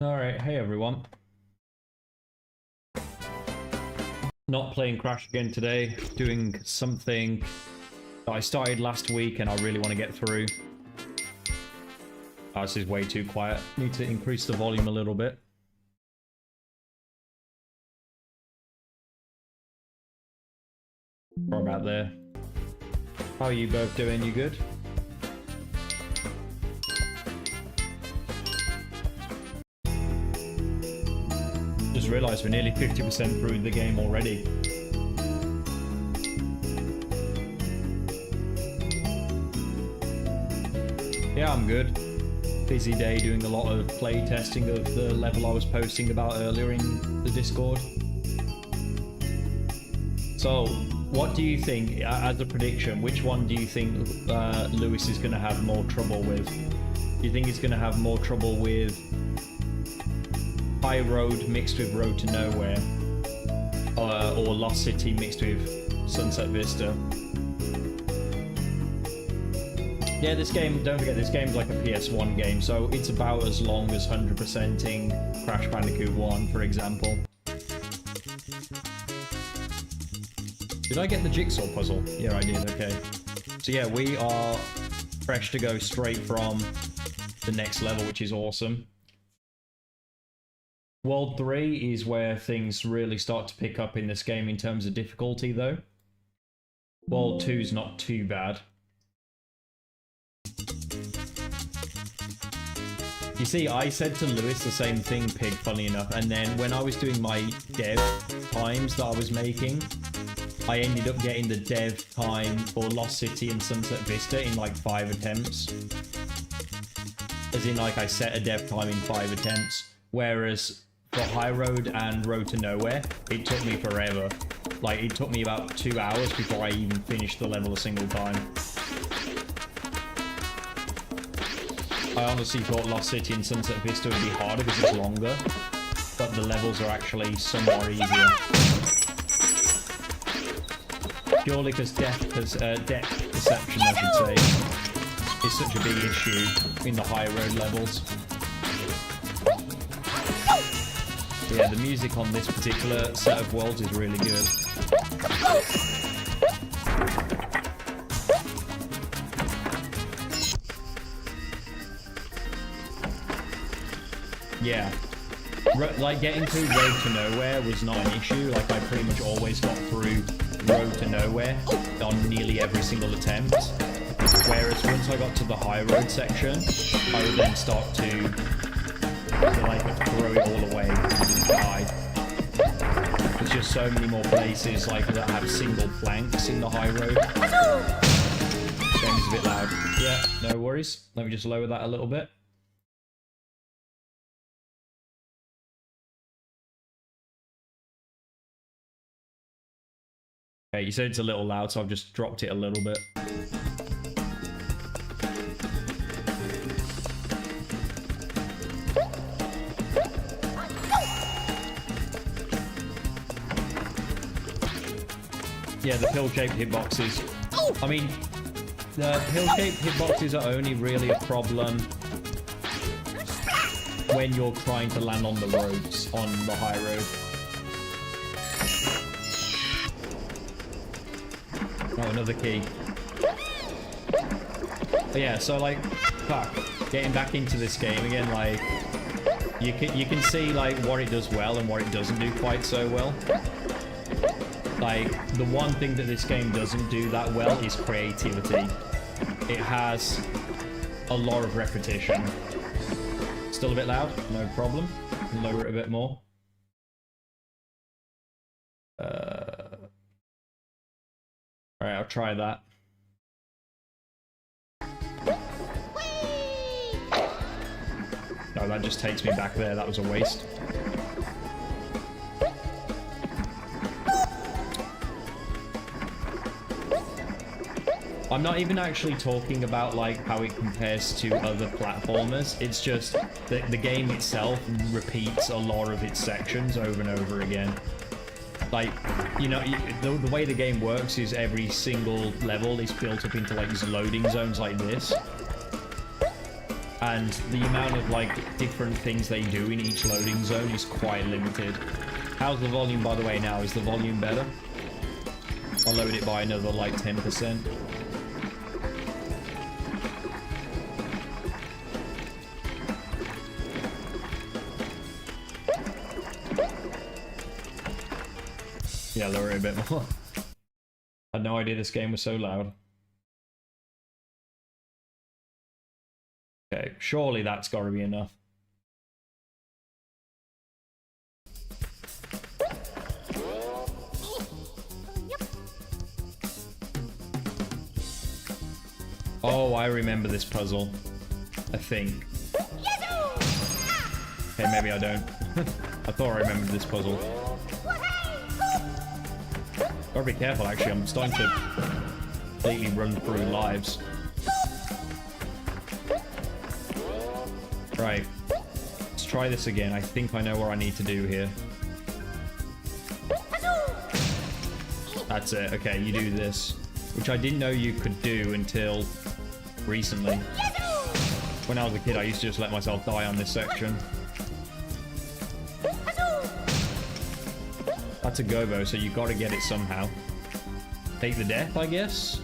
Alright, hey everyone. Not playing Crash again today, doing something that I started last week and I really want to get through. Oh, this is way too quiet. Need to increase the volume a little bit. Or about there. How are you both doing? You good? Just realised we're nearly 50% through the game already. Yeah, I'm good. Busy day doing a lot of play testing of the level I was posting about earlier in the Discord. So, what do you think, as a prediction, which one do you think Lewis is going to have more trouble with? Do you think he's going to have more trouble with High Road mixed with Road to Nowhere, or Lost City mixed with Sunset Vista? Yeah, this game, don't forget, this game's like a PS1 game, so it's about as long as 100%ing Crash Bandicoot 1, for example. Did I get the jigsaw puzzle? Yeah, I did, okay. So yeah, we are fresh to go straight from the next level, which is awesome. World 3 is where things really start to pick up in this game in terms of difficulty, though. World 2 is not too bad. You see, I said to Lewis the same thing, Pig, funny enough, and then when I was doing my dev times that I was making, I ended up getting the dev time for Lost City and Sunset Vista in like 5 attempts. As in, like, I set a dev time in 5 attempts, whereas for High Road and Road to Nowhere, it took me forever. Like, it took me about 2 hours before I even finished the level a single time. I honestly thought Lost City and Sunset Vista would be harder because it's longer, but the levels are actually somewhat easier. Purely because depth perception, I should say, is such a big issue in the High Road levels. But yeah, the music on this particular set of worlds is really good. Yeah, like getting through Road to Nowhere was not an issue. Like, I pretty much always got through Road to Nowhere on nearly every single attempt. Whereas once I got to the High Road section, I would then start to like throw it all away and die. There's just so many more places like that have single planks in the High Road. This game is a bit loud. Yeah, no worries. Let me just lower that a little bit. Okay, you said it's a little loud, so I've just dropped it a little bit. Yeah, the pill-shaped hitboxes. I mean, the pill-shaped hitboxes are only really a problem when you're trying to land on the roads, on the High Road. Oh, another key. But yeah, so like, fuck, getting back into this game again, like, you can see like what it does well and what it doesn't do quite so well. Like, the one thing that this game doesn't do that well is creativity. It has a lot of repetition. Still a bit loud? No problem. Lower it a bit more. Alright, I'll try that. No, that just takes me back there. That was a waste. I'm not even actually talking about like how it compares to other platformers. It's just that the game itself repeats a lot of its sections over and over again. Like, you know, the way the game works is every single level is built up into like these loading zones like this. and the amount of like different things they do in each loading zone is quite limited. How's the volume, by the way, now? Is the volume better? I'll load it by another like 10%. Yeah, lower it a bit more. I had no idea this game was so loud. Okay, surely that's got to be enough. Oh, I remember this puzzle. I think. Okay, maybe I don't. I thought I remembered this puzzle. Gotta be careful, actually. I'm starting to completely run through lives. Right. Let's try this again. I think I know what I need to do here. That's it. Okay, you do this. Which I didn't know you could do until recently. When I was a kid, I used to just let myself die on this section. That's a gobo, so you gotta get it somehow. Take the death, I guess?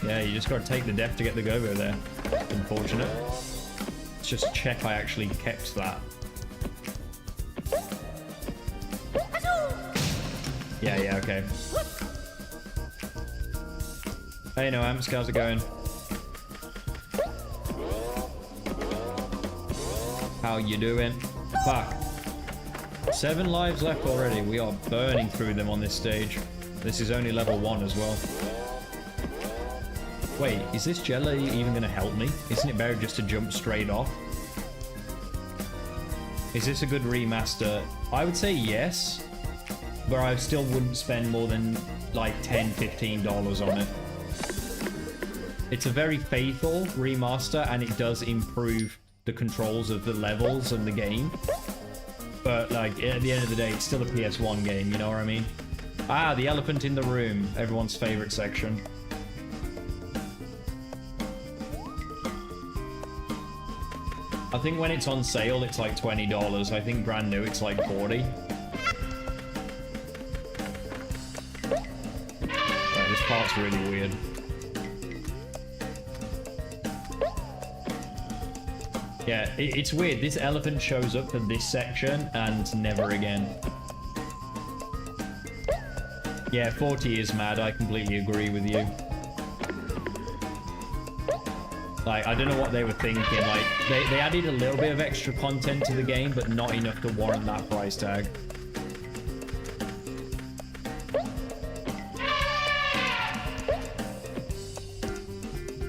Yeah, you just gotta take the death to get the gobo there. Unfortunate. Let's just check I actually kept that. Yeah, okay. Hey, no amps, how's it going? How you doing? Fuck. 7 lives left already. We are burning through them on this stage. This is only level 1 as well. Wait, is this jelly even going to help me? Isn't it better just to jump straight off? Is this a good remaster? I would say yes, but I still wouldn't spend more than like $10, $15 on it. It's a very faithful remaster, and it does improve the controls of the levels and the game. But like at the end of the day, it's still a PS1 game, you know what I mean? Ah, the elephant in the room, everyone's favorite section. I think when it's on sale, it's like $20. I think brand new, it's like $40. Right, this part's really weird. Yeah, it's weird. This elephant shows up for this section and never again. Yeah, 40 is mad. I completely agree with you. Like, I don't know what they were thinking. Like, they added a little bit of extra content to the game, but not enough to warrant that price tag.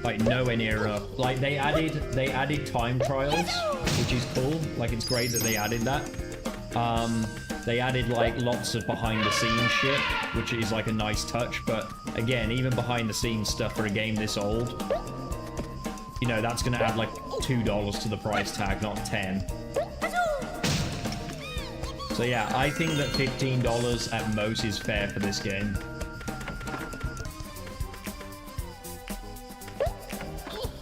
Like, nowhere near enough. Like, they added time trials, which is cool. Like, it's great that they added that. They added like lots of behind the scenes shit, which is like a nice touch, but again, even behind the scenes stuff for a game this old, you know, that's gonna add like $2 to the price tag, not 10. So yeah, I think that $15 at most is fair for this game.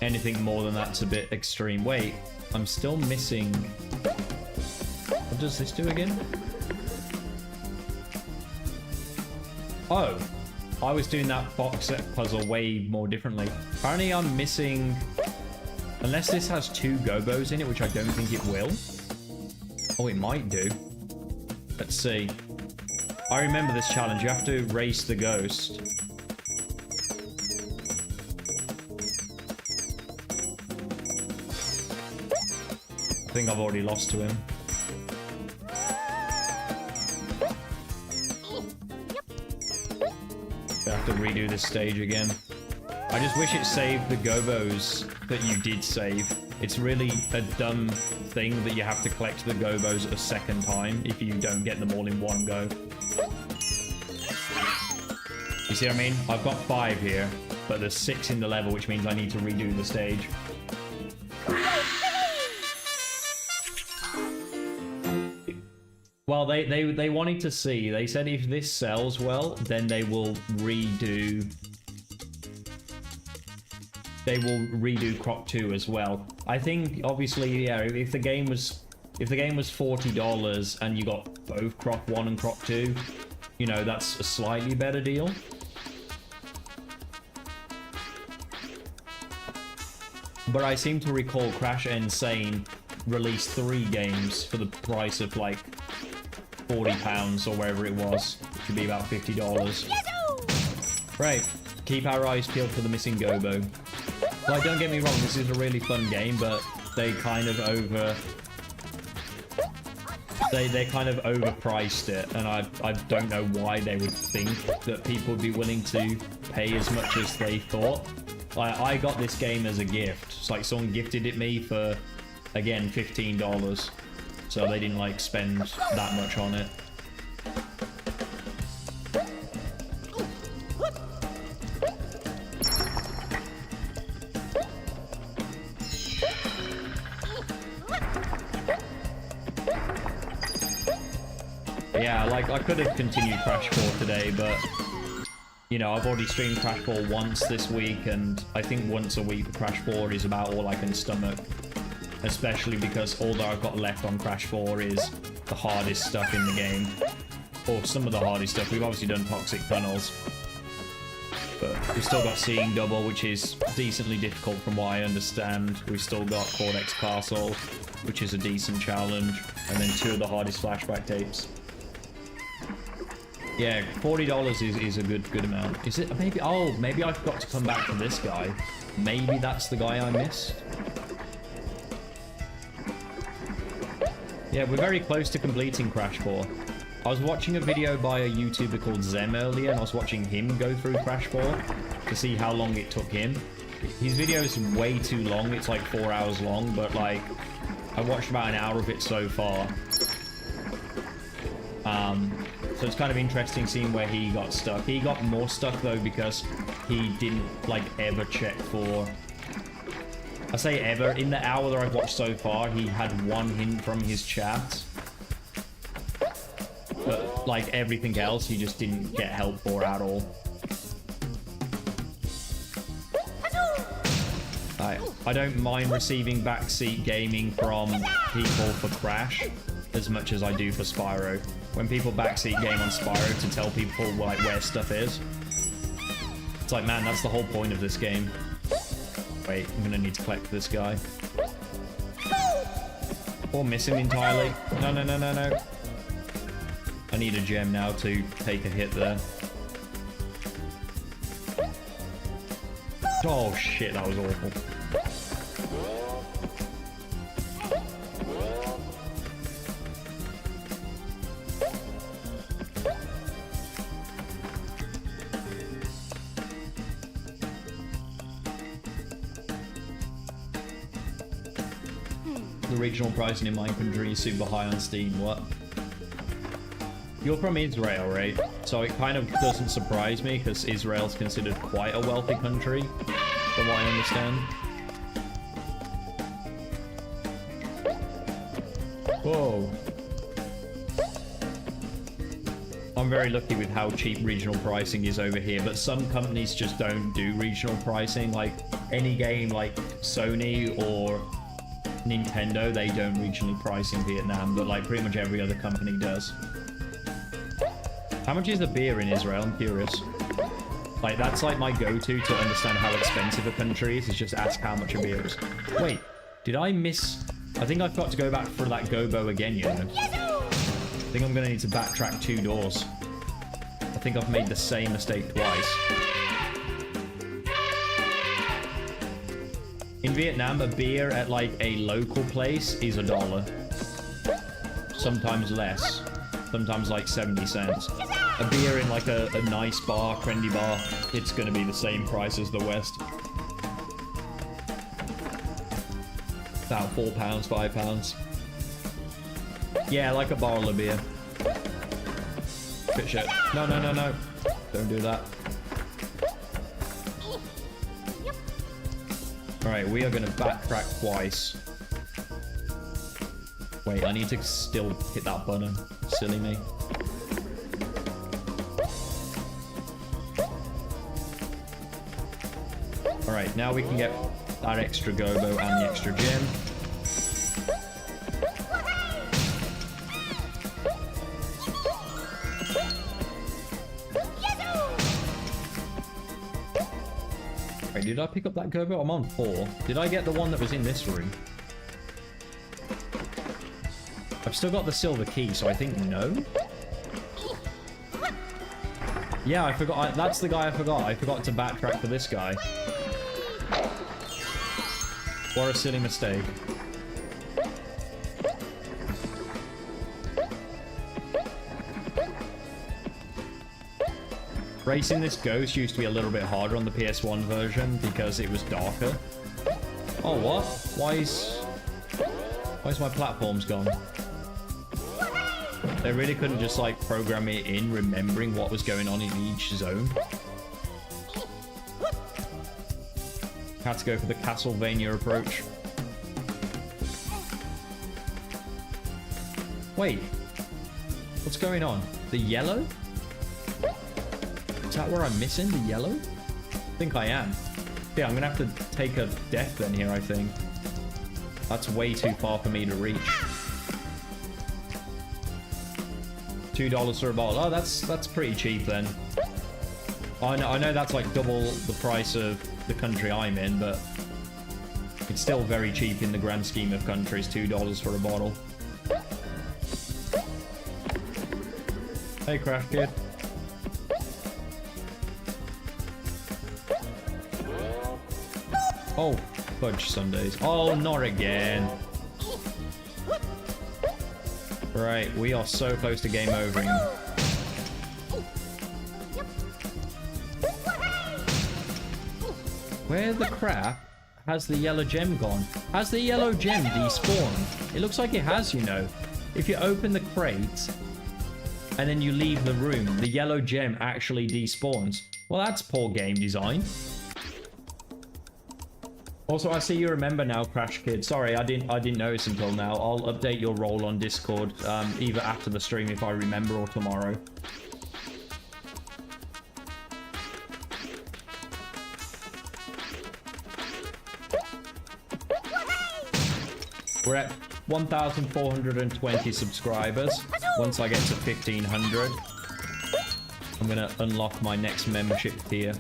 Anything more than that's a bit extreme. Wait, I'm still missing... What does this do again? Oh, I was doing that box set puzzle way more differently. Apparently I'm missing... Unless this has 2 gobos in it, which I don't think it will. Oh, it might do. Let's see. I remember this challenge. You have to race the ghost. I think I've already lost to him. I have to redo this stage again. I just wish it saved the gobos that you did save. It's really a dumb thing that you have to collect the gobos a second time if you don't get them all in one go. You see what I mean? I've got 5 here, but there's 6 in the level, which means I need to redo the stage. Well, they wanted to see. They said if this sells well, then they will redo... they will redo Croc 2 as well. I think obviously, yeah, if the game was $40 and you got both Croc 1 and Croc 2, you know, that's a slightly better deal. But I seem to recall Crash Insane released 3 games for the price of like £40 or wherever it was, which would be about $50. Right, keep our eyes peeled for the missing Gobo. Like, don't get me wrong, this is a really fun game, but they kind of they kind of overpriced it, and I don't know why they would think that people would be willing to pay as much as they thought. Like, I got this game as a gift. It's like someone gifted it me for, again, $15. So they didn't like spend that much on it. Yeah, like, I could have continued Crash 4 today, but, you know, I've already streamed Crash 4 once this week, and I think once a week for Crash 4 is about all I can stomach. Especially because all that I've got left on Crash 4 is the hardest stuff in the game. Or some of the hardest stuff. We've obviously done Toxic Tunnels. But we've still got Seeing Double, which is decently difficult from what I understand. We've still got Cortex Castle, which is a decent challenge. And then 2 of the hardest flashback tapes. Yeah, $40 is a good amount. Is it? Maybe, oh, maybe I forgot to come back to this guy. Maybe that's the guy I missed. Yeah, we're very close to completing Crash 4. I was watching a video by a YouTuber called Zem earlier, and I was watching him go through Crash 4 to see how long it took him. His video is way too long. It's like 4 hours long, but like, I watched about an hour of it so far. So it's kind of interesting seeing where he got stuck. He got more stuck though because he didn't like ever check for... I say ever, in the hour that I've watched so far, he had 1 hint from his chat. But like everything else, he just didn't get help for at all. I don't mind receiving backseat gaming from people for Crash as much as I do for Spyro. When people backseat game on Spyro to tell people like where stuff is, it's like, man, that's the whole point of this game. Wait, I'm gonna need to collect this guy. Or miss him entirely. No, no, no, no, no. I need a gem now to take a hit there. Oh shit, that was awful. The regional pricing in my country is super high on Steam. What? You're from Israel, right? So it kind of doesn't surprise me because Israel's considered quite a wealthy country, from what I understand. Whoa. I'm very lucky with how cheap regional pricing is over here, but some companies just don't do regional pricing. Like any game like Sony or Nintendo, they don't regionally price in Vietnam, but like pretty much every other company does. How much is the beer in Israel? I'm curious. Like, that's like my go-to to understand how expensive a country is just ask how much a beer is. Wait, did I miss... I think I forgot to go back for that Gobo again, you know? I think I'm gonna need to backtrack 2 doors. I think I've made the same mistake twice. In Vietnam, a beer at like a local place is $1. Sometimes less. Sometimes like 70 cents. A beer in like a nice bar, trendy bar, it's gonna be the same price as the West. About £4, £5. Yeah, like a bottle of beer. Bit shit. No, no, no, no. Don't do that. Alright, we are gonna backtrack twice. Wait, I need to still hit that button. Silly me. Alright, now we can get that extra gobo and the extra gem. Wait, did I pick up that gobo? I'm on 4. Did I get the one that was in this room? I've still got the silver key, so I think no. Yeah, I forgot. That's the guy I forgot. I forgot to backtrack for this guy. What a silly mistake. Racing this ghost used to be a little bit harder on the PS1 version because it was darker. Oh, what? Why's my platforms gone? They really couldn't just, like, program it in, remembering what was going on in each zone. Had to go for the Castlevania approach. Wait. What's going on? The yellow? Is that where I'm missing? The yellow? I think I am. Yeah, I'm gonna have to take a death then here, I think. That's way too far for me to reach. $2 for a bottle. Oh, that's pretty cheap then. I know that's like double the price of the country I'm in, but it's still very cheap in the grand scheme of countries. $2 for a bottle. Hey, Crash Kid. Oh, fudge sundaes. Oh, not again. Right, we are so close to game overing. Where the crap has the yellow gem gone? Has the yellow gem despawned? It looks like it has, you know. If you open the crate and then you leave the room, the yellow gem actually despawns. Well, that's poor game design. Also, I see you remember now, Crash Kid. Sorry, I didn't notice until now. I'll update your role on Discord, either after the stream if I remember or tomorrow. We're at 1,420 subscribers. Once I get to 1,500, I'm gonna unlock my next membership tier.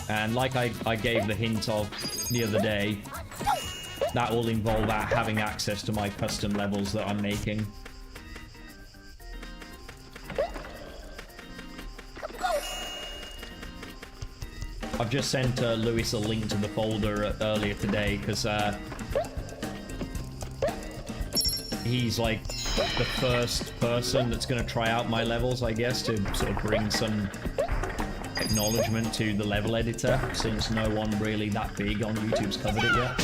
And like I gave the hint of the other day, that will involve having access to my custom levels that I'm making. I've just sent Lewis a link to the folder earlier today because he's like the first person that's going to try out my levels, I guess, to sort of bring some acknowledgement to the level editor, since no one really that big on YouTube's covered it yet.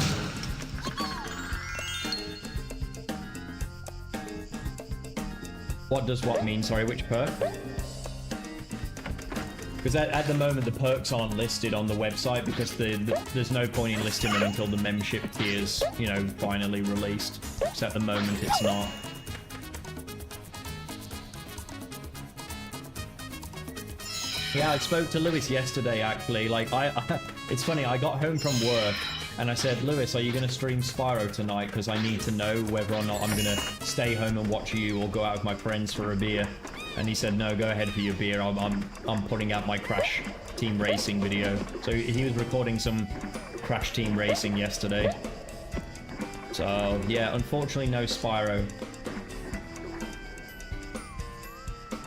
What does what mean? Sorry, which perk? Because at the moment the perks aren't listed on the website because there's no point in listing them until the membership tier's, you know, finally released. So at the moment it's not. Yeah, I spoke to Lewis yesterday, actually. Like, it's funny, I got home from work, and I said, Lewis, are you going to stream Spyro tonight? Because I need to know whether or not I'm going to stay home and watch you or go out with my friends for a beer. And he said, no, go ahead for your beer. I'm putting out my Crash Team Racing video. So he was recording some Crash Team Racing yesterday. So, yeah, unfortunately, no Spyro.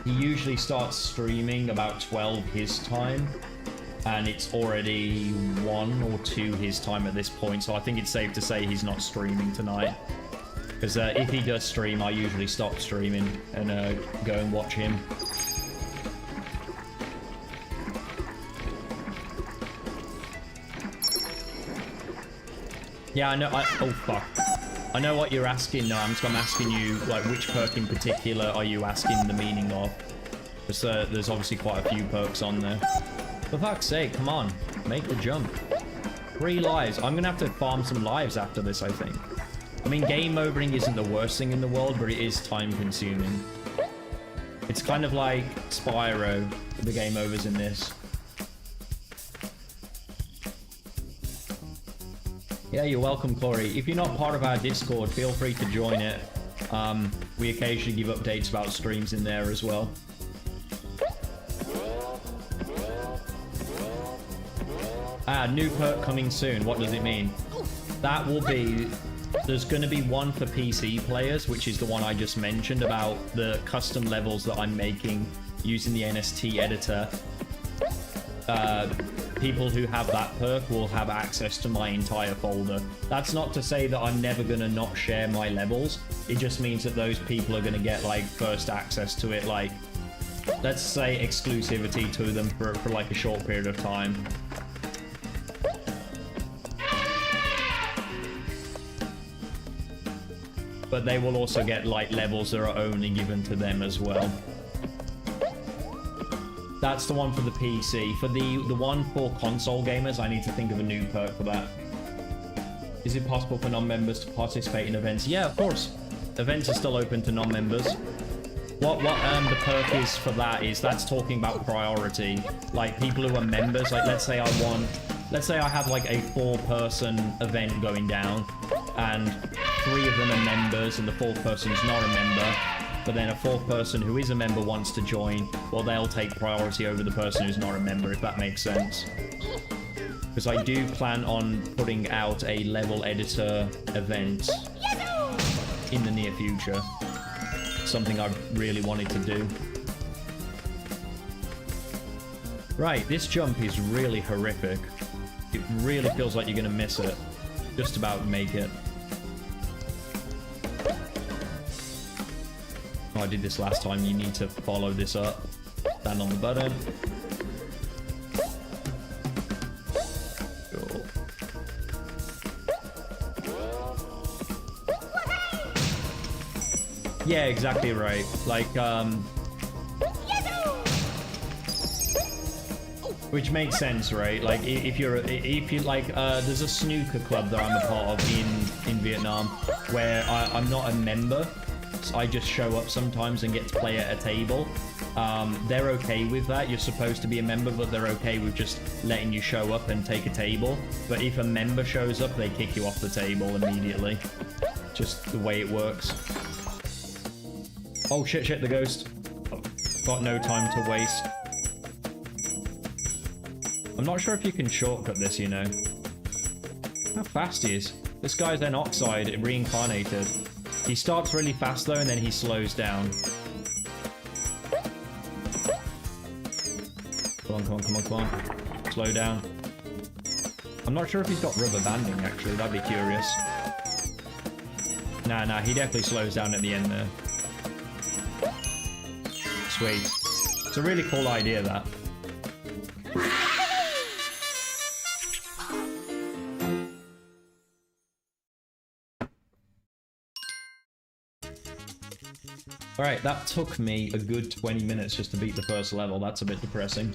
He usually starts streaming about 12 his time, and it's already 1 or 2 his time at this point, so I think it's safe to say he's not streaming tonight. Because if he does stream, I usually stop streaming and go and watch him. Yeah, I know. Oh, fuck. I know what you're asking now. I'm asking you, like, which perk in particular are you asking the meaning of? Because there's obviously quite a few perks on there. For fuck's sake, come on. Make the jump. 3 lives. I'm going to have to farm some lives after this, I think. I mean, game overing isn't the worst thing in the world, but it is time-consuming. It's kind of like Spyro, the game overs in this. Yeah, you're welcome, Corey. If you're not part of our Discord, feel free to join it. We occasionally give updates about streams in there as well. New perk coming soon. What does it mean? That will be... There's going to be one for PC players, which is the one I just mentioned about the custom levels that I'm making using the NST editor. People who have that perk will have access to my entire folder. That's not to say that I'm never going to not share my levels. It just means that those people are going to get, like, first access to it, like, let's say exclusivity to them for like, a short period of time. But they will also get, like, levels that are only given to them as well. That's the one for the PC. For the one for console gamers, I need to think of a new perk for that. Is it possible for non-members to participate in events? Yeah, of course. Events are still open to non-members. What the perk is for that is that's talking about priority. Like, people who are members, like, let's say I have, like, a 4-person event going down, and 3 of them are members, and the 4th person is not a member. But then a 4th person who is a member wants to join, well, they'll take priority over the person who's not a member, if that makes sense. Because I do plan on putting out a level editor event in the near future. Something I've really wanted to do. Right, this jump is really horrific. It really feels like you're gonna miss it. Just about make it. Oh, I did this last time. You need to follow this up. Stand on the button. Cool. Yeah, exactly right. Like, which makes sense, right? Like, if you like, there's a snooker club that I'm a part of in Vietnam, where I'm not a member. I just show up sometimes and get to play at a table. They're okay with that. You're supposed to be a member, but they're okay with just letting you show up and take a table. But if a member shows up, they kick you off the table immediately. Just the way it works. Oh, shit, the ghost. Oh, got no time to waste. I'm not sure if you can shortcut this, you know. How fast he is. This guy's then Oxide reincarnated. He starts really fast, though, and then he slows down. Come on. Slow down. I'm not sure if he's got rubber banding, actually. That'd be curious. Nah, he definitely slows down at the end there. Sweet. It's a really cool idea, that. Alright, that took me a good 20 minutes just to beat the first level. That's a bit depressing.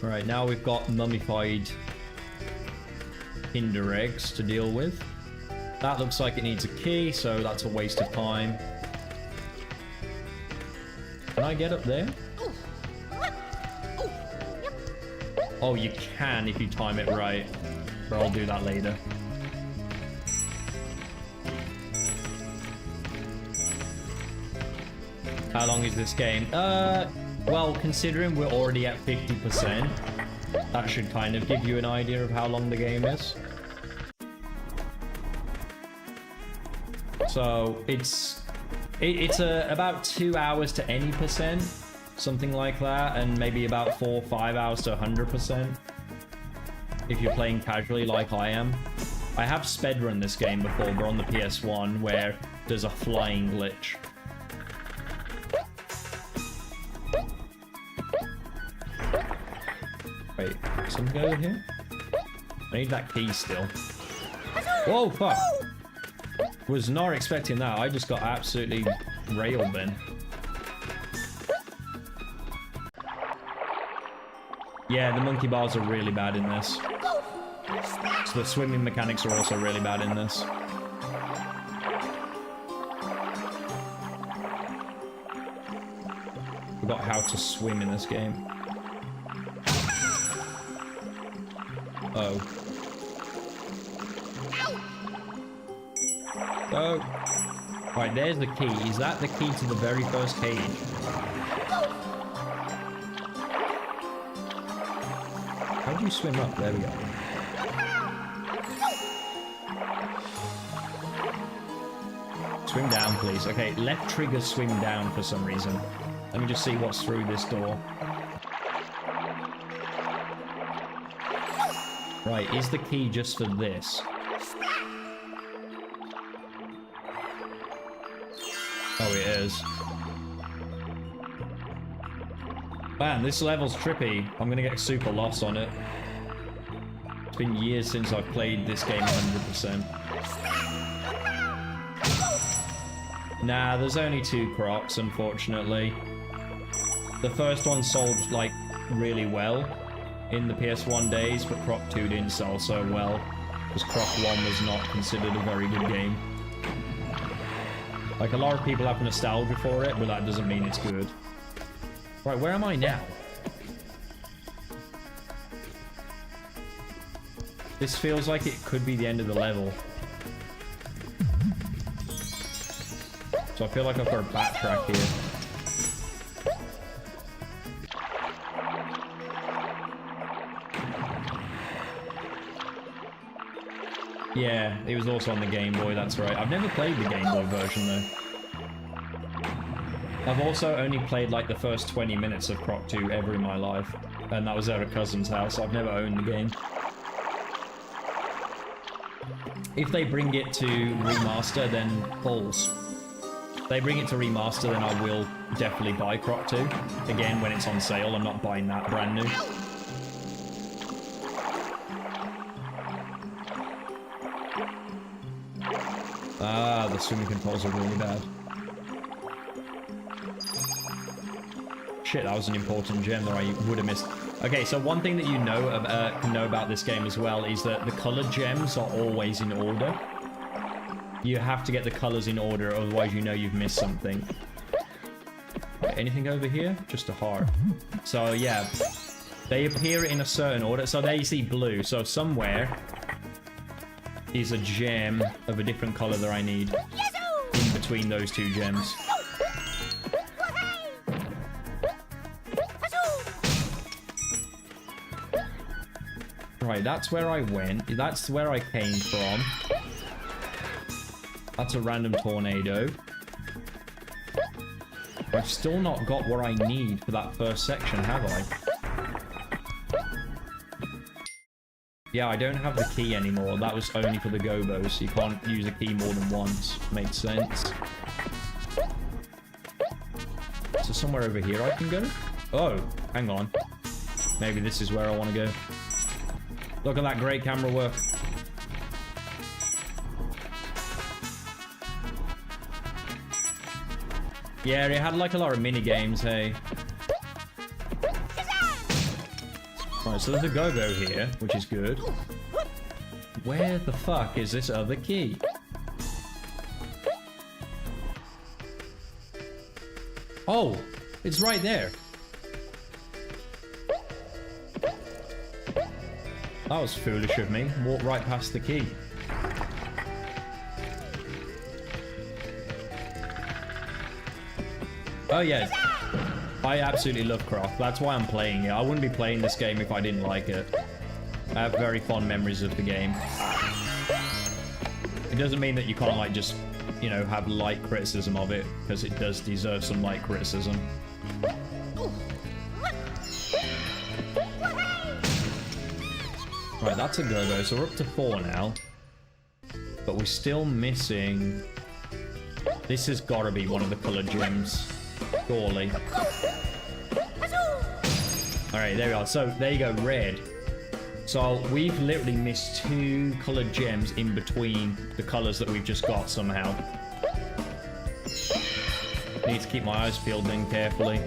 Alright, now we've got mummified Kinder eggs to deal with. That looks like it needs a key, so that's a waste of time. Can I get up there? Oh, you can if you time it right. But I'll do that later. How long is this game? Well, considering we're already at 50%, that should kind of give you an idea of how long the game is. So, it's about 2 hours to any percent, something like that, and maybe about 4 or 5 hours to 100%, if you're playing casually like I am. I have spedrun this game before, but on the PS1, where there's a flying glitch. Wait, something over here? I need that key still. Whoa, fuck! Was not expecting that. I just got absolutely railed then. Yeah, the monkey bars are really bad in this. So the swimming mechanics are also really bad in this. Forgot how to swim in this game. Oh. Oh. Right, there's the key. Is that the key to the very first cage? How do you swim up? There we go. Swim down, please. Okay, left trigger swim down for some reason. Let me just see what's through this door. Right, is the key just for this? Oh, it is. Man, this level's trippy. I'm gonna get super lost on it. It's been years since I've played this game 100%. Nah, there's only 2 Crocs, unfortunately. The first one sold, like, really well in the PS1 days, but Croc 2 didn't sell so well, because Croc 1 was not considered a very good game. Like, a lot of people have nostalgia for it, but that doesn't mean it's good. Right, where am I now? This feels like it could be the end of the level. So I feel like I've got to backtrack here. Yeah, it was also on the Game Boy, that's right. I've never played the Game Boy version, though. I've also only played, like, the first 20 minutes of Croc 2 ever in my life. And that was at a cousin's house. I've never owned the game. If they bring it to remaster, then balls. If they bring it to remaster, then I will definitely buy Croc 2. Again, when it's on sale, I'm not buying that brand new. Ah, the swimming controls are really bad. Shit, that was an important gem that I would have missed. Okay, so one thing that you know about this game as well is that the colored gems are always in order. You have to get the colors in order, otherwise you know you've missed something. Okay, anything over here? Just a heart. So yeah, they appear in a certain order. So there you see blue. So somewhere is a gem of a different color that I need in between those 2 gems. Right, that's where I went. That's where I came from. That's a random tornado. I've still not got what I need for that first section, have I? Yeah, I don't have the key anymore. That was only for the gobos. You can't use a key more than once. Makes sense. So somewhere over here I can go? Oh, hang on. Maybe this is where I want to go. Look at that great camera work. Yeah, it had like a lot of mini games, hey. Right, so there's a go-go here, which is good. Where the fuck is this other key? Oh, it's right there. That was foolish of me. Walked right past the key. Oh yeah, I absolutely love Croc. That's why I'm playing it. I wouldn't be playing this game if I didn't like it. I have very fond memories of the game. It doesn't mean that you can't, like, just, you know, have light criticism of it, because it does deserve some light criticism. Right, that's a go-go, so we're up to 4 now. But we're still missing... This has got to be one of the coloured gems. Surely. Alright, there we are. So, there you go, red. So, we've literally missed 2 coloured gems in between the colours that we've just got somehow. Need to keep my eyes peeled then carefully.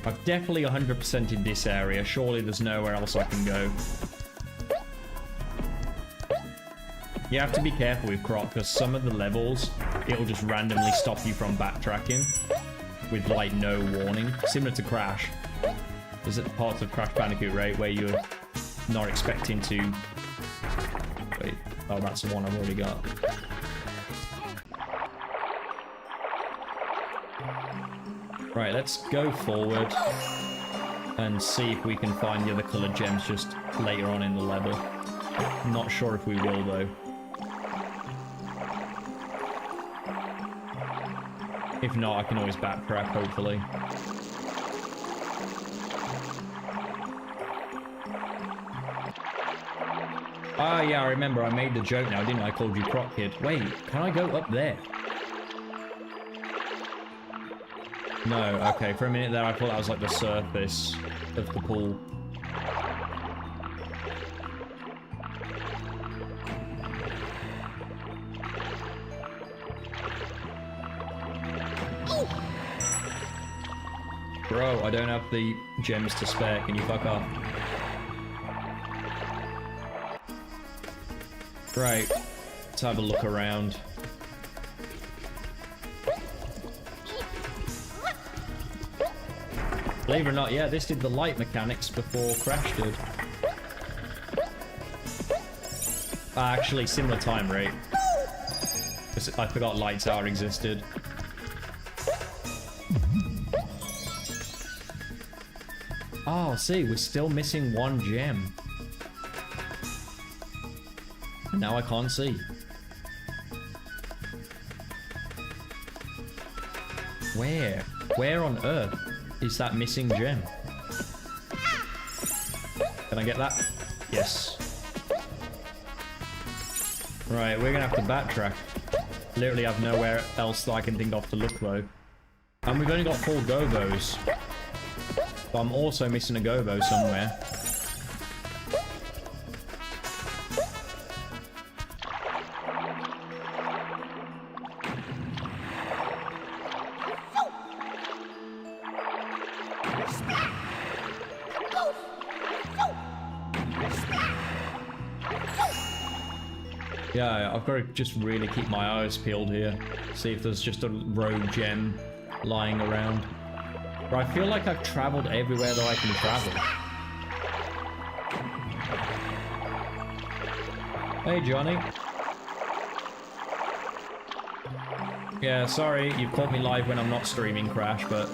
I've definitely 100%ed this area. Surely there's nowhere else I can go. You have to be careful with Croc, because some of the levels, it'll just randomly stop you from backtracking with, like, no warning. Similar to Crash. There's parts of Crash Bandicoot, right, where you're not expecting to... Wait, oh, that's the one I've already got. Right, let's go forward and see if we can find the other coloured gems just later on in the level. I'm not sure if we will, though. If not, I can always backtrack, hopefully. Ah, yeah, I remember. I made the joke now, didn't I? I called you Croc Kid. Wait, can I go up there? No, okay. For a minute there, I thought that was like the surface of the pool. Bro, I don't have the gems to spare. Can you fuck off? Right, let's have a look around. Believe it or not, yeah, this did the light mechanics before Crash did. Actually, similar time rate. I forgot Lights Out existed. Oh, see, we're still missing one gem. And now I can't see. Where? Where on earth is that missing gem? Can I get that? Yes. Right, we're gonna have to backtrack. Literally have nowhere else that I can think of to look, though. And we've only got 4 gobos. But I'm also missing a gobo somewhere. Yeah, I've got to just really keep my eyes peeled here. See if there's just a rogue gem lying around. But I feel like I've traveled everywhere that I can travel. Hey, Johnny. Yeah, sorry, you caught me live when I'm not streaming, Crash, but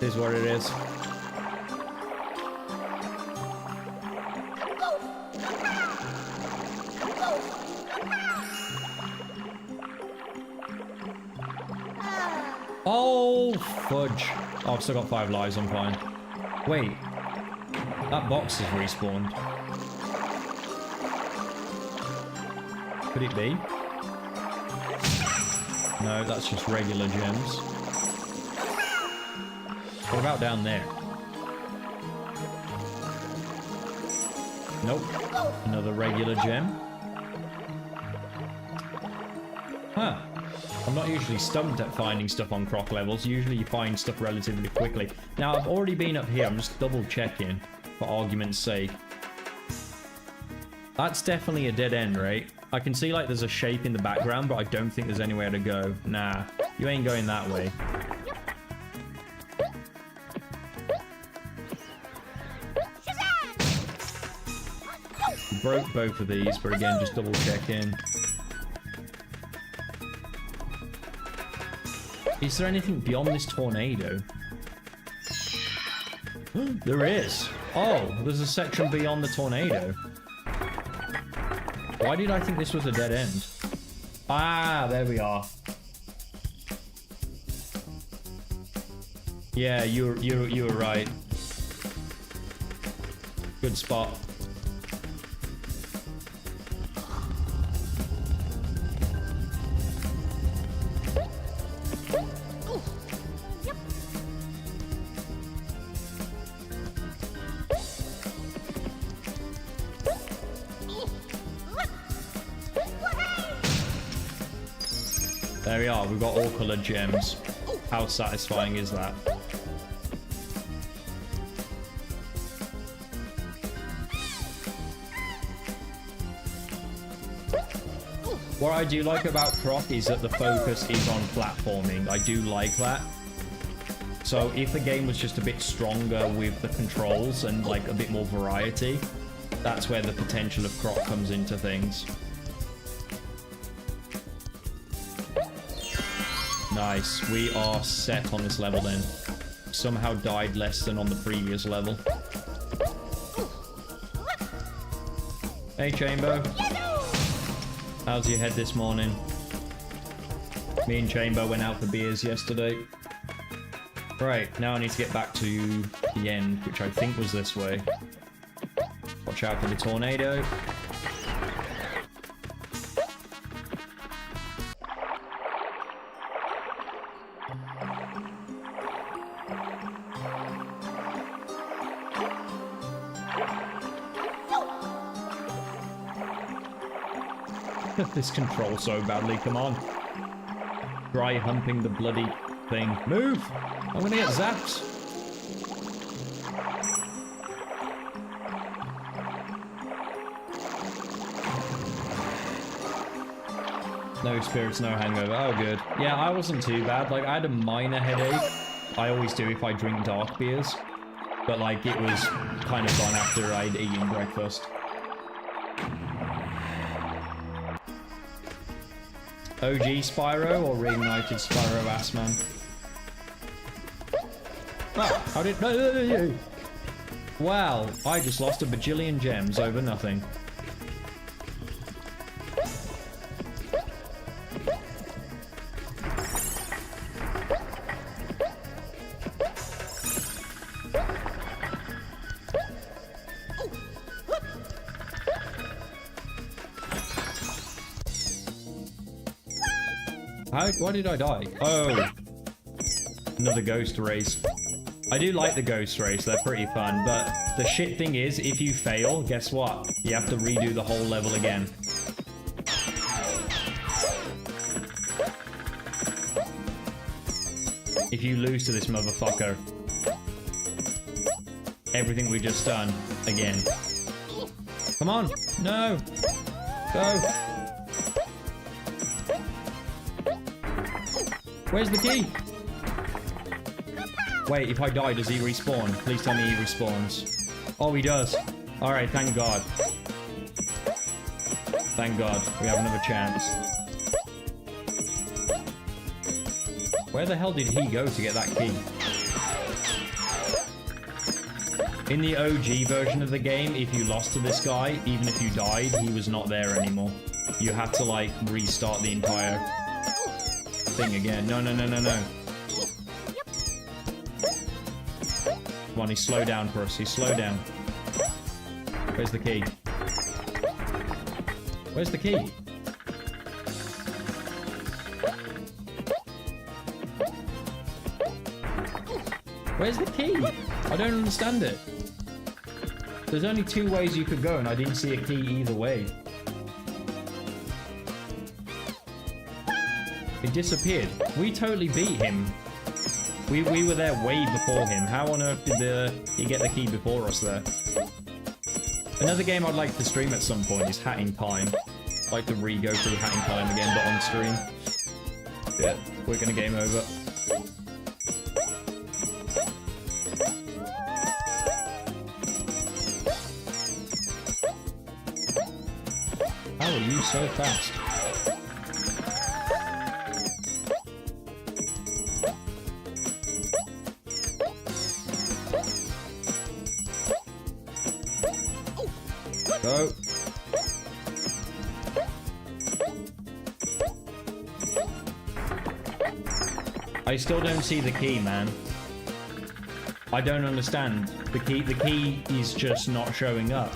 it is what it is. Oh, fudge. Oh, I've still got 5 lives, I'm fine. Wait. That box is respawned. Could it be? No, that's just regular gems. What about down there? Nope. Another regular gem. Huh. I'm not usually stumped at finding stuff on Croc levels. Usually you find stuff relatively quickly. Now, I've already been up here. I'm just double checking for argument's sake. That's definitely a dead end, right? I can see like there's a shape in the background, but I don't think there's anywhere to go. Nah, you ain't going that way. Broke both of these, but again, just double checking. Is there anything beyond this tornado? There is. Oh, there's a section beyond the tornado. Why did I think this was a dead end? Ah, there we are. Yeah, you were right. Good spot. There we are, we've got all coloured gems. How satisfying is that? What I do like about Croc is that the focus is on platforming. I do like that. So if the game was just a bit stronger with the controls and like a bit more variety, that's where the potential of Croc comes into things. Nice. We are set on this level then. Somehow died less than on the previous level. Hey, Chamber. How's your head this morning? Me and Chamber went out for beers yesterday. Right, now I need to get back to the end, which I think was this way. Watch out for the tornado. This controls so badly, come on. Dry humping the bloody thing. Move! I'm gonna get zapped. No spirits, no hangover. Oh, good. Yeah, I wasn't too bad. Like, I had a minor headache. I always do if I drink dark beers. But, like, it was kind of gone after I'd eaten breakfast. OG Spyro or reignited Spyro Assman? Oh, how did... Wow, I just lost a bajillion gems over nothing. Why did I die? Oh. Another ghost race. I do like the ghost race, they're pretty fun, but the shit thing is, if you fail, guess what? You have to redo the whole level again. If you lose to this motherfucker, everything we just done, again. Come on! No! Go! Where's the key? Wait, if I die, does he respawn? Please tell me he respawns. Oh, he does. Alright, thank God. Thank God. We have another chance. Where the hell did he go to get that key? In the OG version of the game, if you lost to this guy, even if you died, he was not there anymore. You had to, like, restart the entire thing again. No, no, no, no, no. Come on, he's slow down for us. He's slow down. Where's the key? Where's the key? Where's the key? I don't understand it. There's only two ways you could go, and I didn't see a key either way. It disappeared. We totally beat him. We were there way before him. How on earth did he get the key before us there? Another game I'd like to stream at some point is Hat in Time. I'd like to re-go through Hat in Time again, but on stream. Yeah, we're gonna game over. How are you so fast? Go. I still don't see the key, man. I don't understand. The key is just not showing up.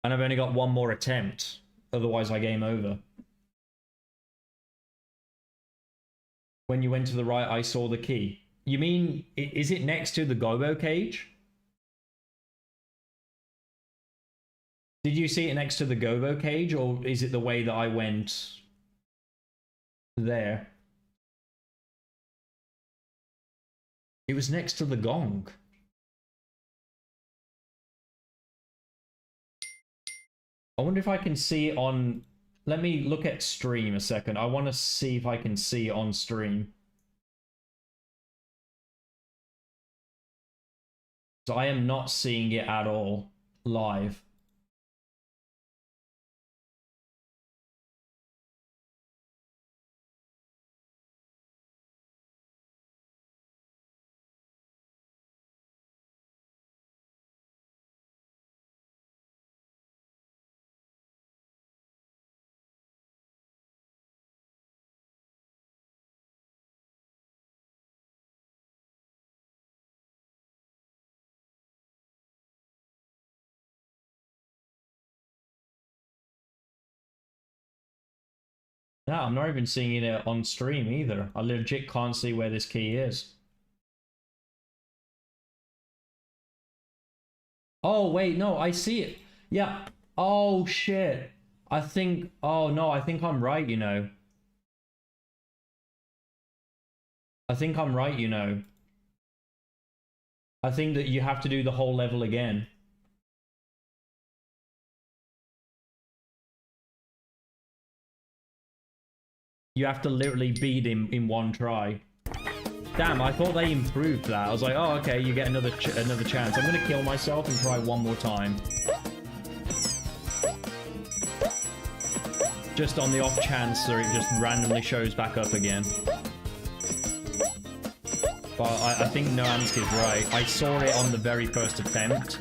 And I've only got one more attempt. Otherwise, I game over. When you went to the right, I saw the key. You mean, is it next to the Gobo cage? Did you see it next to the Gobo cage, or is it the way that I went there? It was next to the gong. I wonder if I can see it on... Let me look at stream a second. I want to see if I can see it on stream. So I am not seeing it at all live. No, I'm not even seeing it on stream either. I legit can't see where this key is. Oh, wait, no, I see it. Yeah. Oh, shit. I think... Oh, no, I think I'm right, you know. I think I'm right, you know. I think that you have to do the whole level again. You have to literally beat him in one try. Damn, I thought they improved that. I was like, oh, okay, you get another chance. I'm gonna kill myself and try one more time. Just on the off chance that it just randomly shows back up again. But I think Noamsk is right. I saw it on the very first attempt.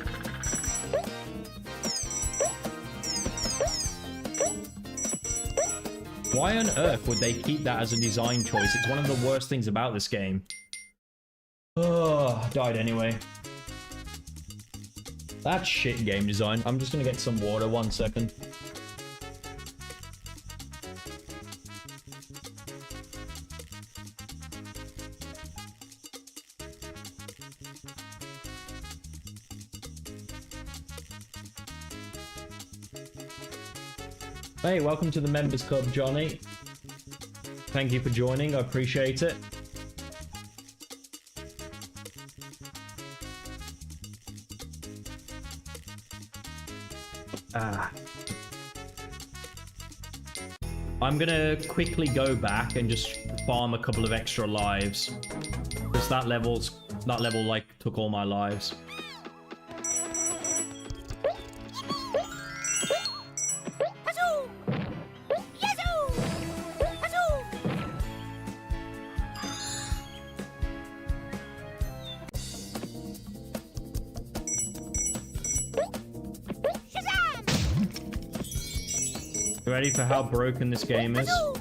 Why on earth would they keep that as a design choice? It's one of the worst things about this game. Oh, died anyway. That's shit game design. I'm just gonna get some water, 1 second. Hey, welcome to the Members Club, Johnny. Thank you for joining, I appreciate it. I'm gonna quickly go back and just farm a couple of extra lives. Because that level like took all my lives. Ready for how broken this game is? I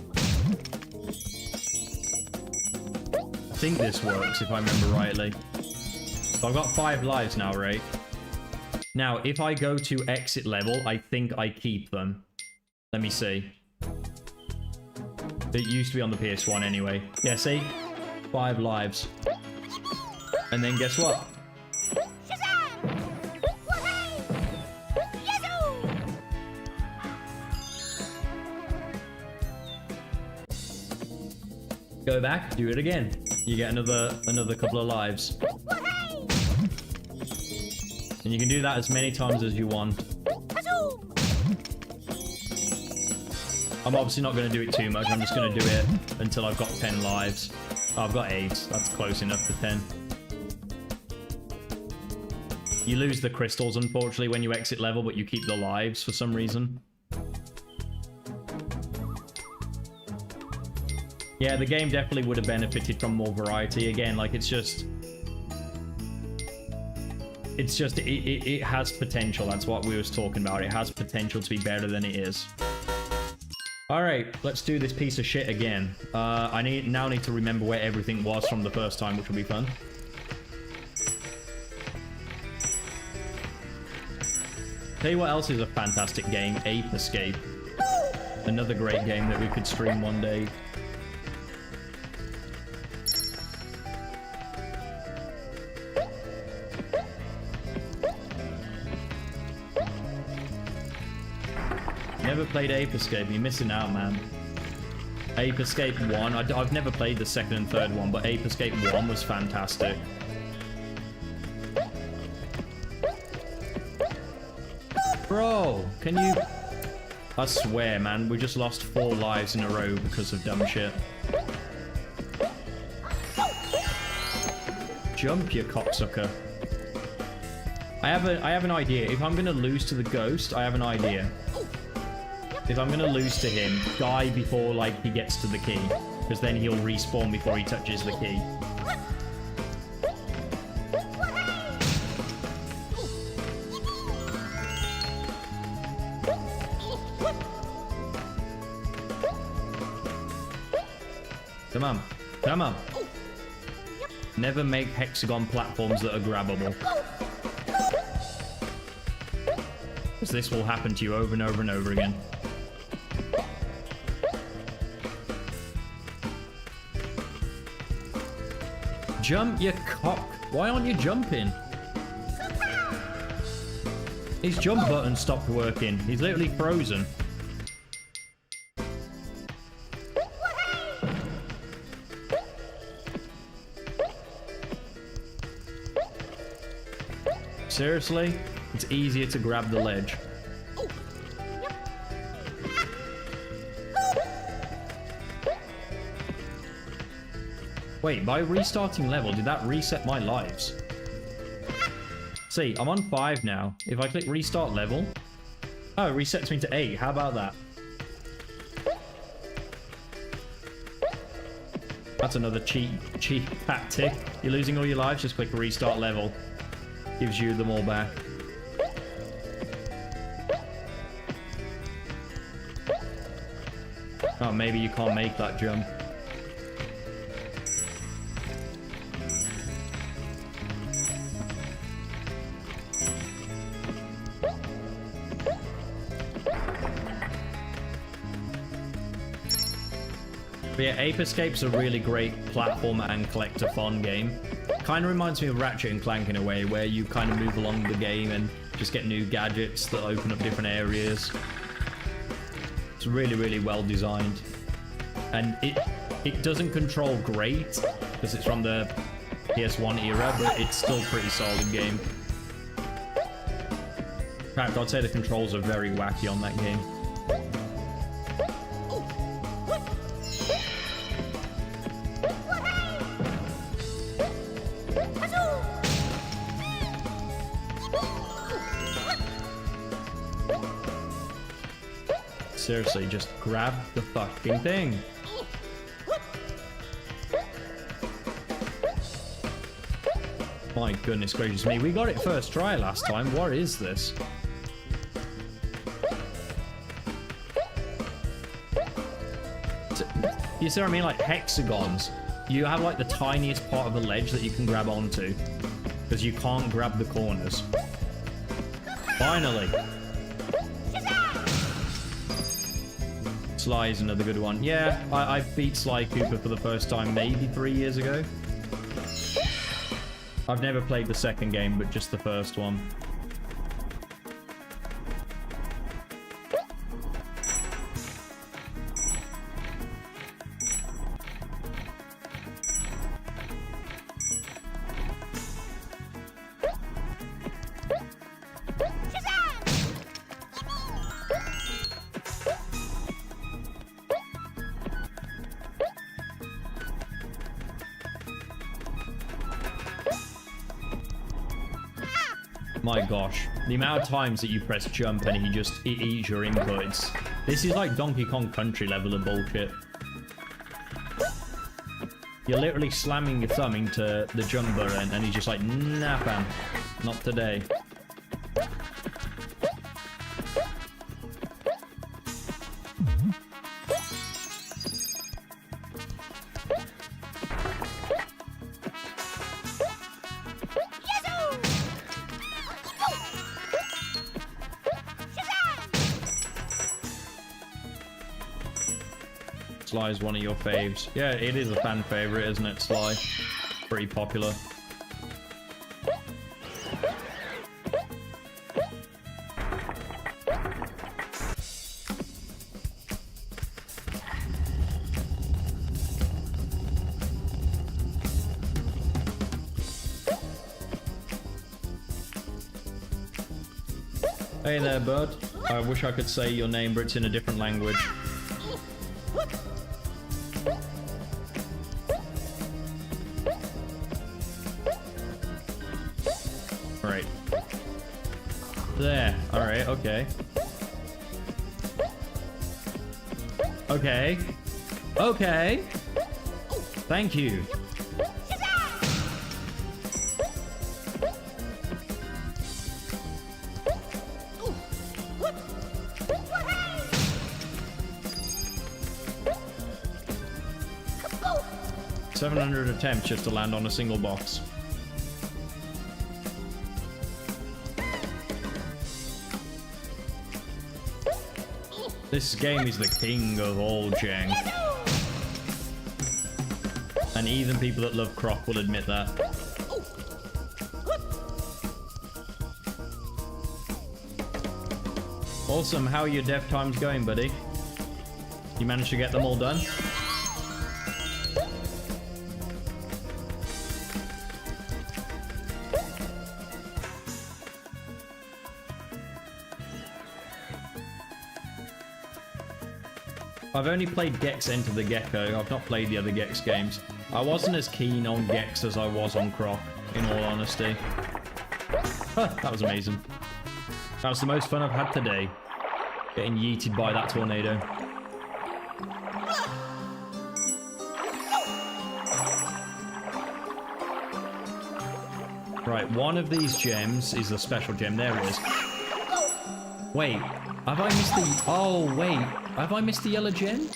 think this works, if I remember rightly. So I've got 5 lives now, right? Now, if I go to exit level, I think I keep them. Let me see. It used to be on the PS1 anyway. Yeah, see? 5 lives. And then guess what? Go back, do it again. You get another couple of lives. And you can do that as many times as you want. I'm obviously not going to do it too much. I'm just going to do it until I've got 10 lives. Oh, I've got 8. That's close enough for 10. You lose the crystals, unfortunately, when you exit level, but you keep the lives for some reason. Yeah, the game definitely would have benefited from more variety. Again, like, it has potential. That's what we was talking about. It has potential to be better than it is. All right, let's do this piece of shit again. I now need to remember where everything was from the first time, which will be fun. Tell you what else is a fantastic game, Ape Escape. Another great game that we could stream one day. Never played Ape Escape, you're missing out, man. Ape Escape 1, I've never played the second and third one, but Ape Escape 1 was fantastic. Bro, can you... I swear, man, we just lost 4 lives in a row because of dumb shit. Jump, you cocksucker. I have an idea. If I'm gonna lose to the ghost, I have an idea. If I'm gonna lose to him, die before like he gets to the key, because then he'll respawn before he touches the key. Come on, come on. Never make hexagon platforms that are grabbable. Because this will happen to you over and over and over again. Jump, you cock. Why aren't you jumping? His jump button stopped working. He's literally frozen. Seriously? It's easier to grab the ledge. Wait, by restarting level, did that reset my lives? See, I'm on 5 now. If I click restart level... Oh, it resets me to 8. How about that? That's another cheap tactic. You're losing all your lives, just click restart level. Gives you them all back. Oh, maybe you can't make that jump. But yeah, Ape Escape's a really great platformer and collector fun game. Kind of reminds me of Ratchet and Clank in a way, where you kind of move along the game and just get new gadgets that open up different areas. It's really, really well designed. And it doesn't control great, because it's from the PS1 era, but it's still a pretty solid game. In fact, I'd say the controls are very wacky on that game. Seriously, just grab the fucking thing. My goodness gracious me. We got it first try last time. What is this? You see what I mean? Like hexagons. You have like the tiniest part of the ledge that you can grab onto. Because you can't grab the corners. Finally. Sly is another good one. Yeah, I beat Sly Cooper for the first time maybe 3 years ago. I've never played the second game, but just the first one. My gosh, the amount of times that you press jump and it eats your inputs. This is like Donkey Kong Country level of bullshit. You're literally slamming your thumb into the jump button and he's just like, nah fam, not today. Sly is one of your faves. Yeah, it is a fan favorite, isn't it, Sly? Pretty popular. Hey there, bud. I wish I could say your name, but it's in a different language. There. Alright, okay. Okay. Okay. Thank you. $700 attempts just to land on a single box. This game is the king of all Jeng. And even people that love Croc will admit that. Awesome, how are your dev times going, buddy? You managed to get them all done? I've only played Gex Enter the Gecko. I've not played the other Gex games. I wasn't as keen on Gex as I was on Croc, in all honesty. Huh, that was amazing. That was the most fun I've had today. Getting yeeted by that tornado. Right, one of these gems is the special gem. There it is. Wait, have I missed the... Oh, wait. Have I missed the yellow gem?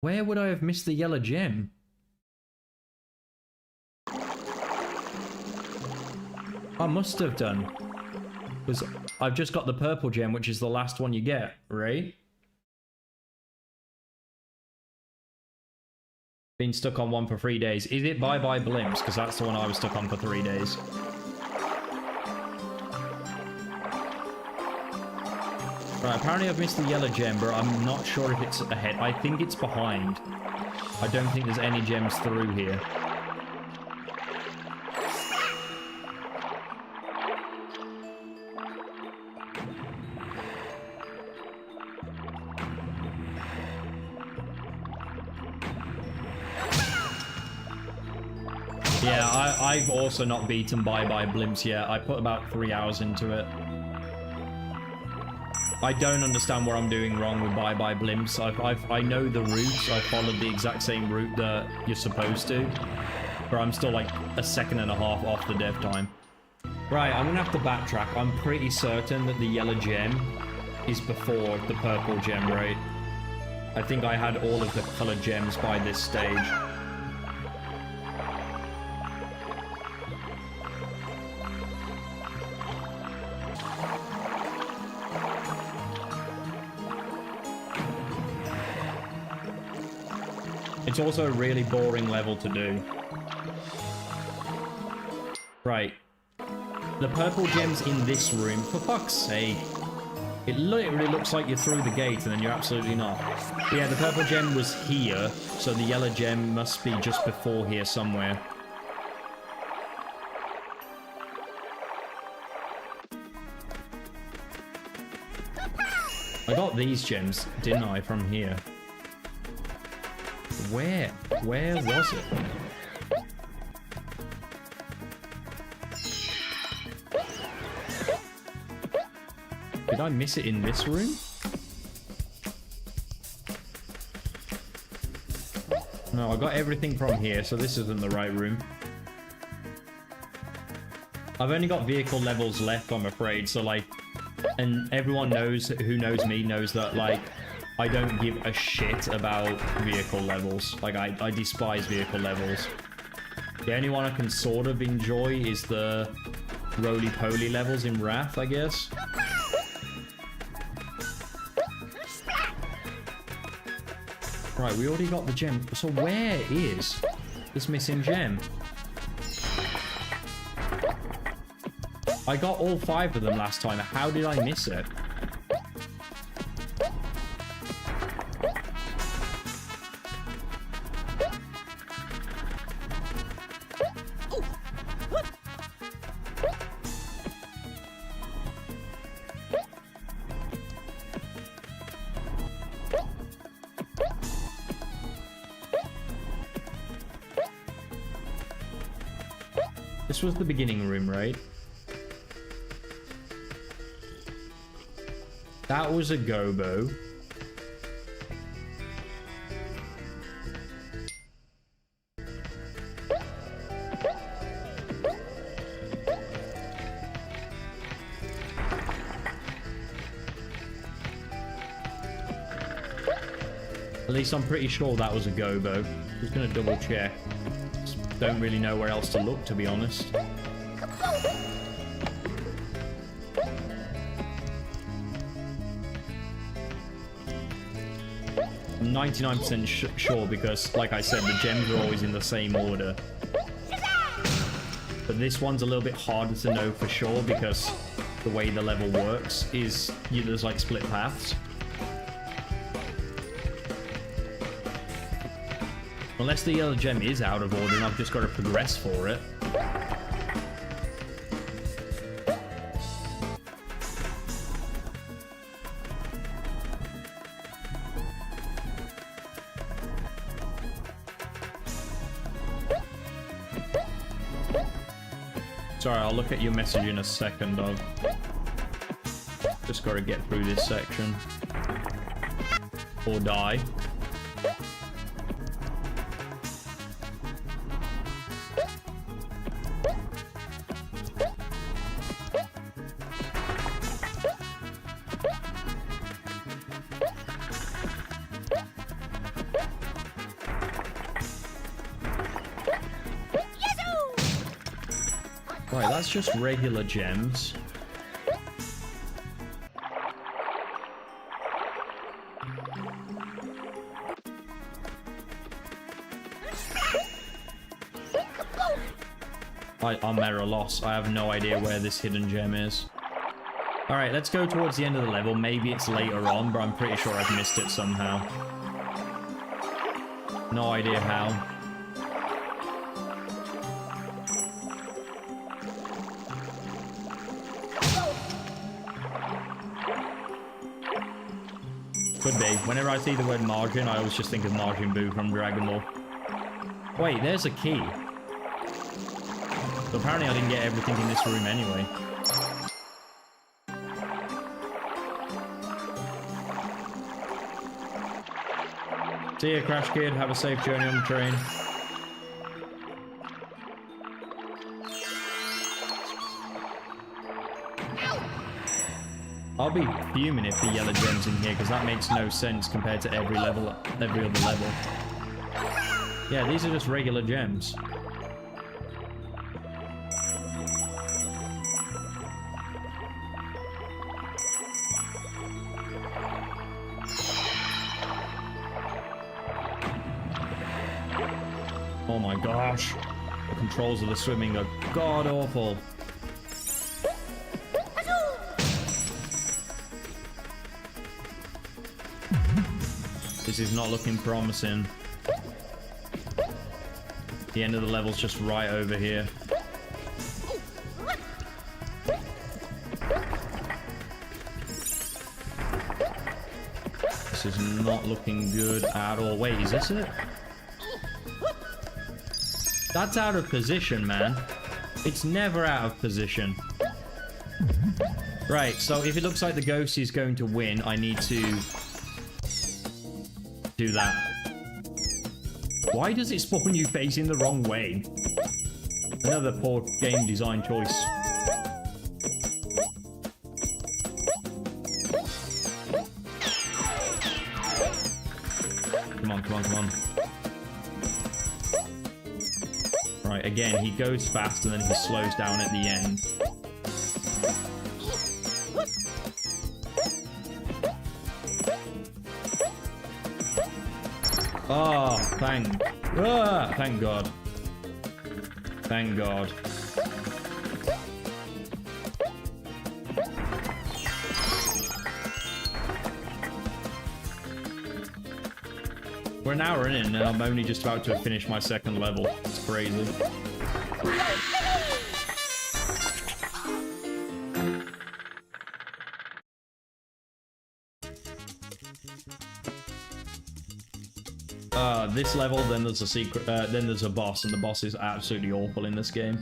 Where would I have missed the yellow gem? I must have done. Because I've just got the purple gem, which is the last one you get, right? Been stuck on one for 3 days. Is it Bye Bye Blimps? Because that's the one I was stuck on for 3 days. Right, apparently I've missed the yellow gem, but I'm not sure if it's ahead. I think it's behind. I don't think there's any gems through here. Yeah, I've also not beaten Bye Bye Blimps yet. I put about 3 hours into it. I don't understand what I'm doing wrong with Bye Bye Blimps. I know the route. I followed the exact same route that you're supposed to. But I'm still like a second and a half off the dev time. Right, I'm gonna have to backtrack. I'm pretty certain that the yellow gem is before the purple gem, right? I think I had all of the colored gems by this stage. It's also a really boring level to do. Right. The purple gem's in this room. For fuck's sake. It literally looks like you're through the gate and then you're absolutely not. But yeah, the purple gem was here, so the yellow gem must be just before here somewhere. I got these gems, didn't I, from here? Where? Where was it? Did I miss it in this room? No, I got everything from here, so this isn't the right room. I've only got vehicle levels left, I'm afraid, so like... And everyone knows, who knows me, knows that, like... I don't give a shit about vehicle levels. Like, I despise vehicle levels. The only one I can sort of enjoy is the roly-poly levels in Wrath, I guess. Right, we already got the gem. So where is this missing gem? I got all 5 of them last time. How did I miss it? This was the beginning room, right? That was a gobo. At least I'm pretty sure that was a gobo. Just gonna double check. Just don't really know where else to look, to be honest. I'm 99% sure because, like I said, the gems are always in the same order. But this one's a little bit harder to know for sure because the way the level works is there's like split paths. Unless the yellow gem is out of order and I've just got to progress for it. Sorry, I'll look at your message in a second. I've just got to get through this section. Or die. Right, that's just regular gems. I'm at a loss. I have no idea where this hidden gem is. Alright, let's go towards the end of the level. Maybe it's later on, but I'm pretty sure I've missed it somehow. No idea how. Could be. Whenever I see the word margin, I always just think of Margin Buu from Dragon Ball. Wait, there's a key. So apparently I didn't get everything in this room anyway. See ya, Crash Kid. Have a safe journey on the train. I'll be fuming if the yellow gem's in here, because that makes no sense compared to every other level. Yeah, these are just regular gems. Oh my gosh. The controls of the swimming are god-awful. This is not looking promising. The end of the level's just right over here. This is not looking good at all. Wait, is this it? That's out of position, man. It's never out of position. Right, so if it looks like the ghost is going to win, I need to do that. Why does it spawn you facing the wrong way? Another poor game design choice. Come on, come on, come on. Right, again, he goes fast and then he slows down at the end. Oh, thank God. Thank God. We're an hour in and I'm only just about to finish my second level. It's crazy. This level, then there's a secret, then there's a boss, and the boss is absolutely awful in this game.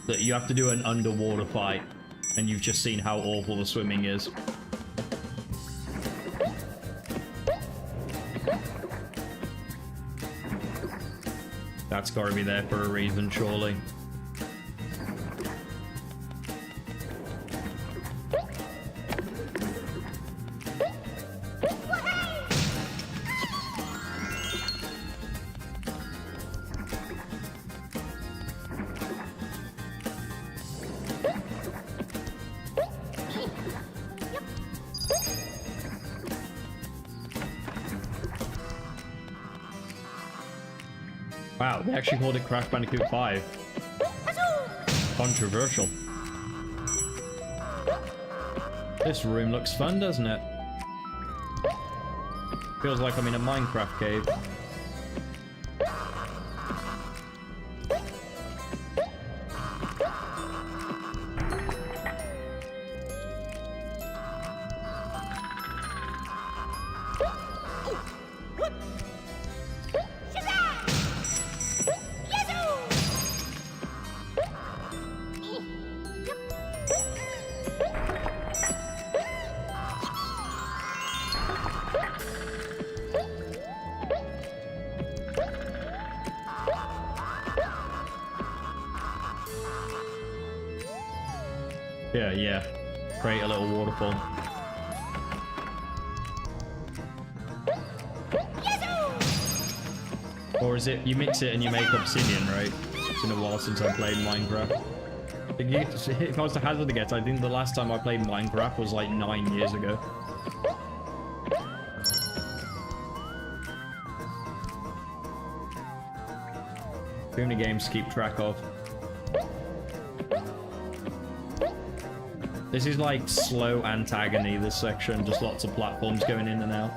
that you have to do an underwater fight, and you've just seen how awful the swimming is. That's gotta be there for a reason, surely. Wow, they actually called it Crash Bandicoot 5. Controversial. This room looks fun, doesn't it? Feels like I'm in a Minecraft cave. Yeah. Create a little waterfall. Or is it, you mix it and you make obsidian, right? It's been a while since I played Minecraft. If I was to hazard a guess, I think the last time I played Minecraft was like 9 years ago. Too many games to keep track of. This is like slow antagony, this section. Just lots of platforms going in and out.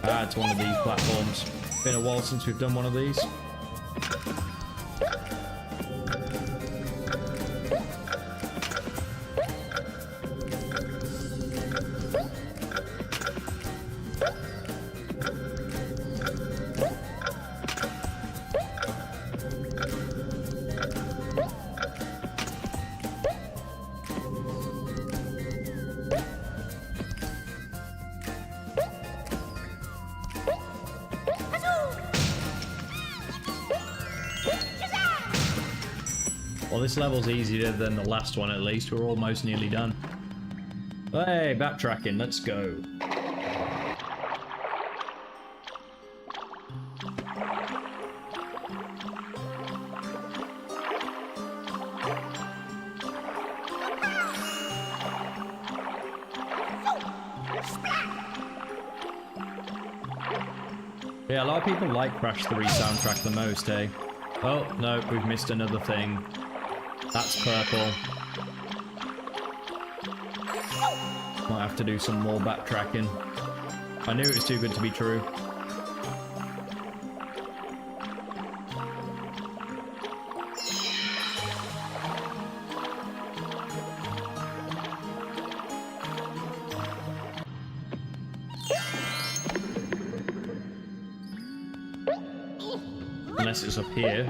Ah, it's one of these platforms. Been a while since we've done one of these. Well, this level's easier than the last one, at least. We're almost nearly done. Hey, backtracking, let's go. Yeah, a lot of people like Crash 3 soundtrack the most, eh? Oh, no, we've missed another thing. That's purple. Might have to do some more backtracking. I knew it was too good to be true. Unless it's up here.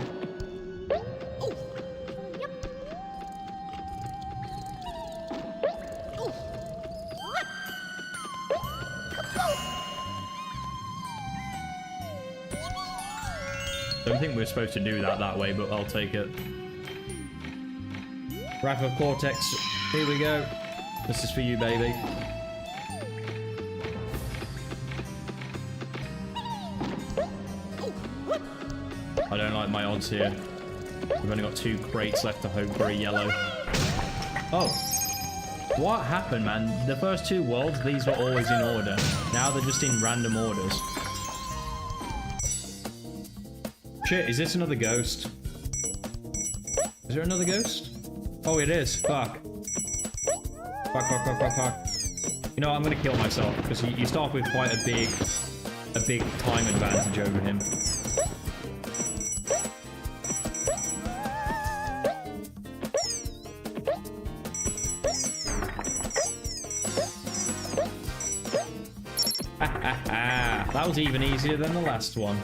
I don't think we're supposed to do that way, but I'll take it. Wrath of Cortex, here we go. This is for you, baby. I don't like my odds here. We've only got 2 crates left to hope for a yellow. Oh. What happened, man? The first 2 worlds, these were always in order. Now they're just in random orders. Shit, is this another ghost? Is there another ghost? Oh, it is. Fuck. Fuck. You know, I'm gonna kill myself, because you start with quite a big time advantage over him. That was even easier than the last one.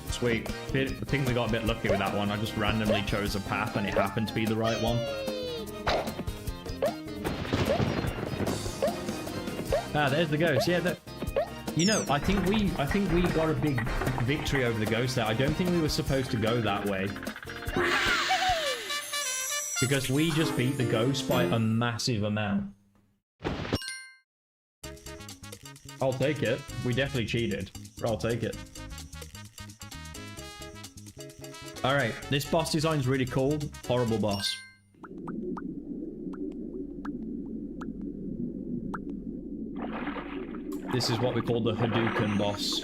Sweet. I think we got a bit lucky with that one. I just randomly chose a path and it happened to be the right one. Ah, there's the ghost. Yeah, you know, I think we got a big victory over the ghost there. I don't think we were supposed to go that way. Because we just beat the ghost by a massive amount. I'll take it. We definitely cheated. I'll take it. Alright, this boss design's really cool. Horrible boss. This is what we call the Hadouken boss.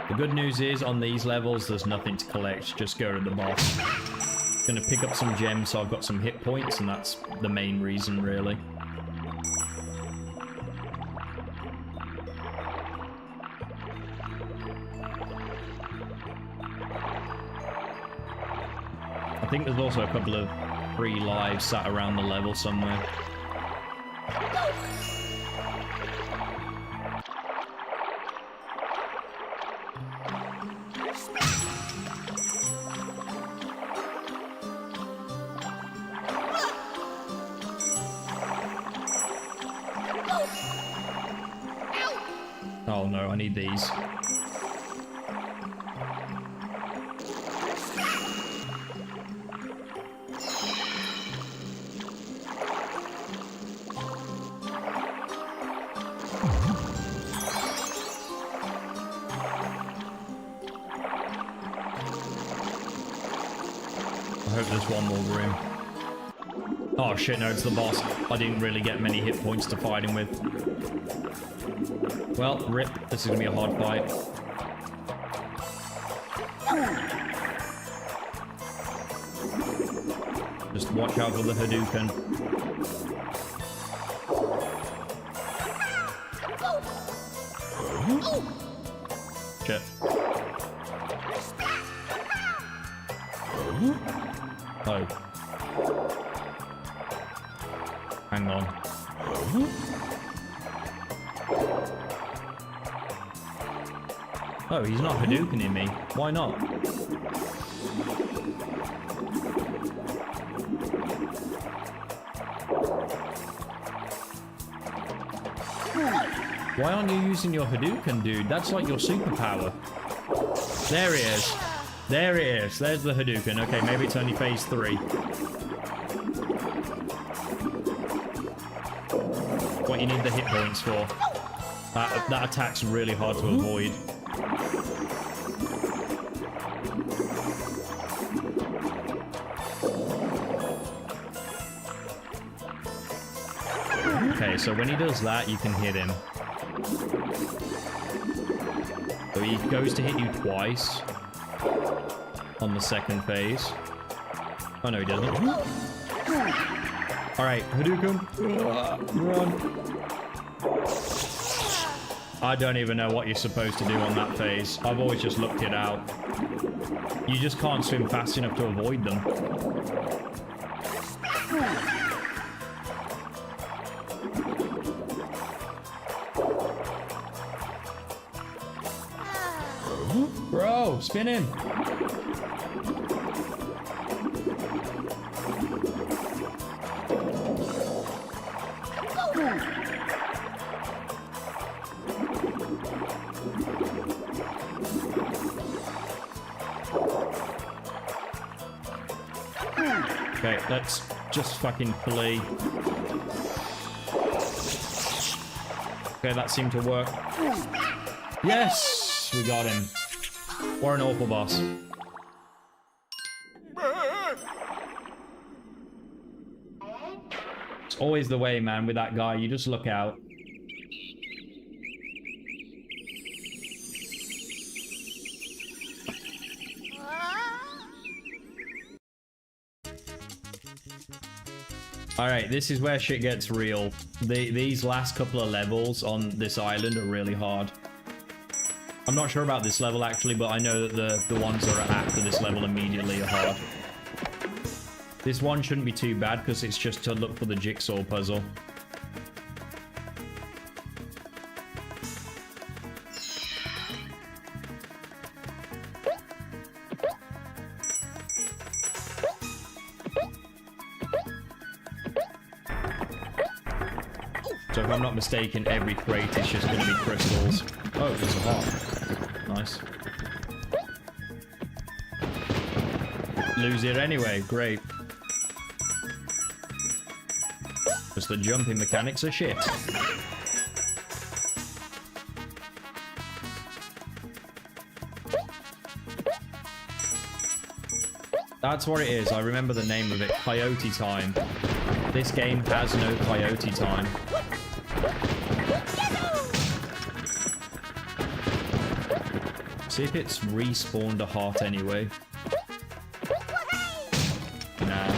The good news is, on these levels, there's nothing to collect. Just go to the boss. Gonna pick up some gems so I've got some hit points, and that's the main reason, really. I think there's also a couple of free lives sat around the level somewhere. Oh no, I need these. I hope there's one more room. Oh shit, no, it's the boss. I didn't really get many hit points to fight him with. Well, rip. This is gonna be a hard fight. Just watch out for the Hadouken. Shit. Oh. Hang on. Oh, he's not Hadoukening me. Why not? Why aren't you using your Hadouken, dude? That's like your superpower. There he is. There it is. There's the Hadouken. Okay, maybe it's only phase 3. What you need the hit points for. That attack's really hard to avoid. Okay, so when he does that, you can hit him. So he goes to hit you twice on the second phase. Oh no, he doesn't. Alright, Hadouken. Run. I don't even know what you're supposed to do on that phase. I've always just looked it out. You just can't swim fast enough to avoid them. Bro, spin him. Okay, let's just fucking flee. Okay, that seemed to work. Yes! We got him. What an awful boss. It's always the way, man, with that guy. You just look out. Alright, this is where shit gets real. These last couple of levels on this island are really hard. I'm not sure about this level actually, but I know that the ones that are after this level immediately are hard. This one shouldn't be too bad because it's just to look for the jigsaw puzzle. So if I'm not mistaken, every crate is just going to be crystals. Oh, there's a heart. Nice. Lose it anyway. Great. Because the jumping mechanics are shit. That's what it is. I remember the name of it. Coyote time. This game has no coyote time. See if it's respawned a heart anyway. Nah.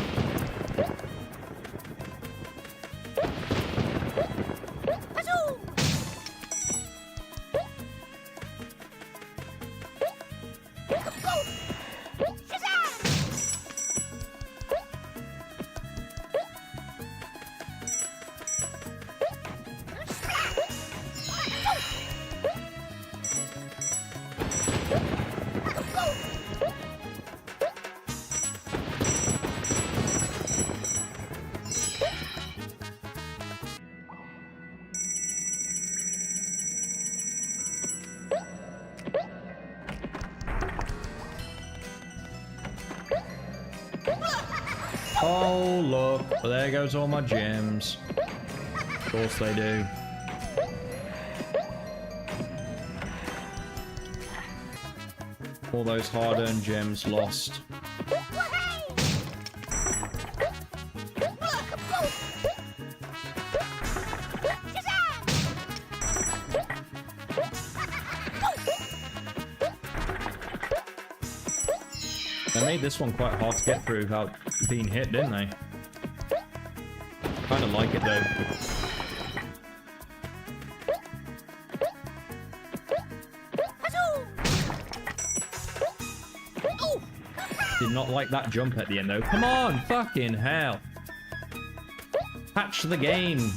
Oh, look. There goes all my gems. Of course they do. All those hard-earned gems lost. They made this one quite hard to get through without being hit, didn't they? Kind of like it though. Did not like that jump at the end though. Come on, fucking hell. Patch the game.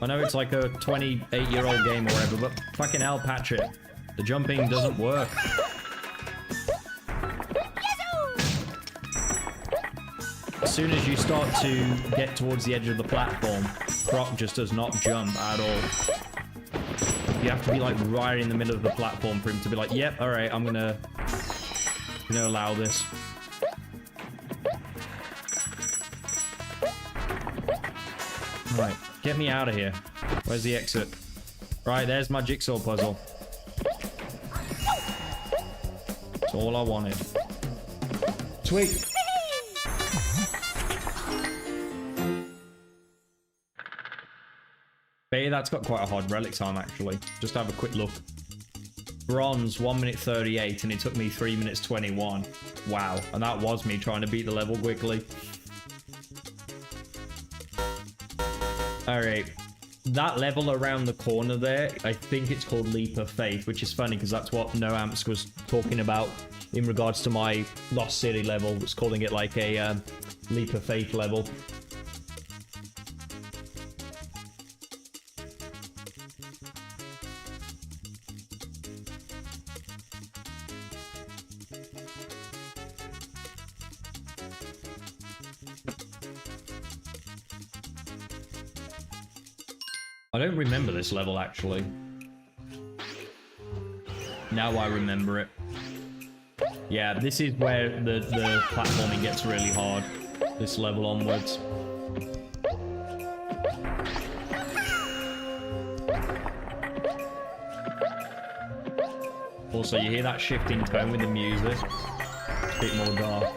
I know it's like a 28-year-old game or whatever, but fucking hell, patch it. The jumping doesn't work. As soon as you start to get towards the edge of the platform, Croc just does not jump at all. You have to be like right in the middle of the platform for him to be like, yep, alright, I'm gonna allow this. Right, get me out of here. Where's the exit? Right, there's my jigsaw puzzle. That's all I wanted. Sweet. Hey, that's got quite a hard relic time actually. Just have a quick look. Bronze, 1 minute 38, and it took me 3 minutes 21. Wow, and that was me trying to beat the level quickly. Alright, that level around the corner there, I think it's called Leap of Faith, which is funny because that's what NoAmps was talking about in regards to my Lost City level. Was calling it like a Leap of Faith level. I don't remember this level, actually. Now I remember it. Yeah, this is where the platforming gets really hard. This level onwards. Also, you hear that shifting tone with the music. It's a bit more dark.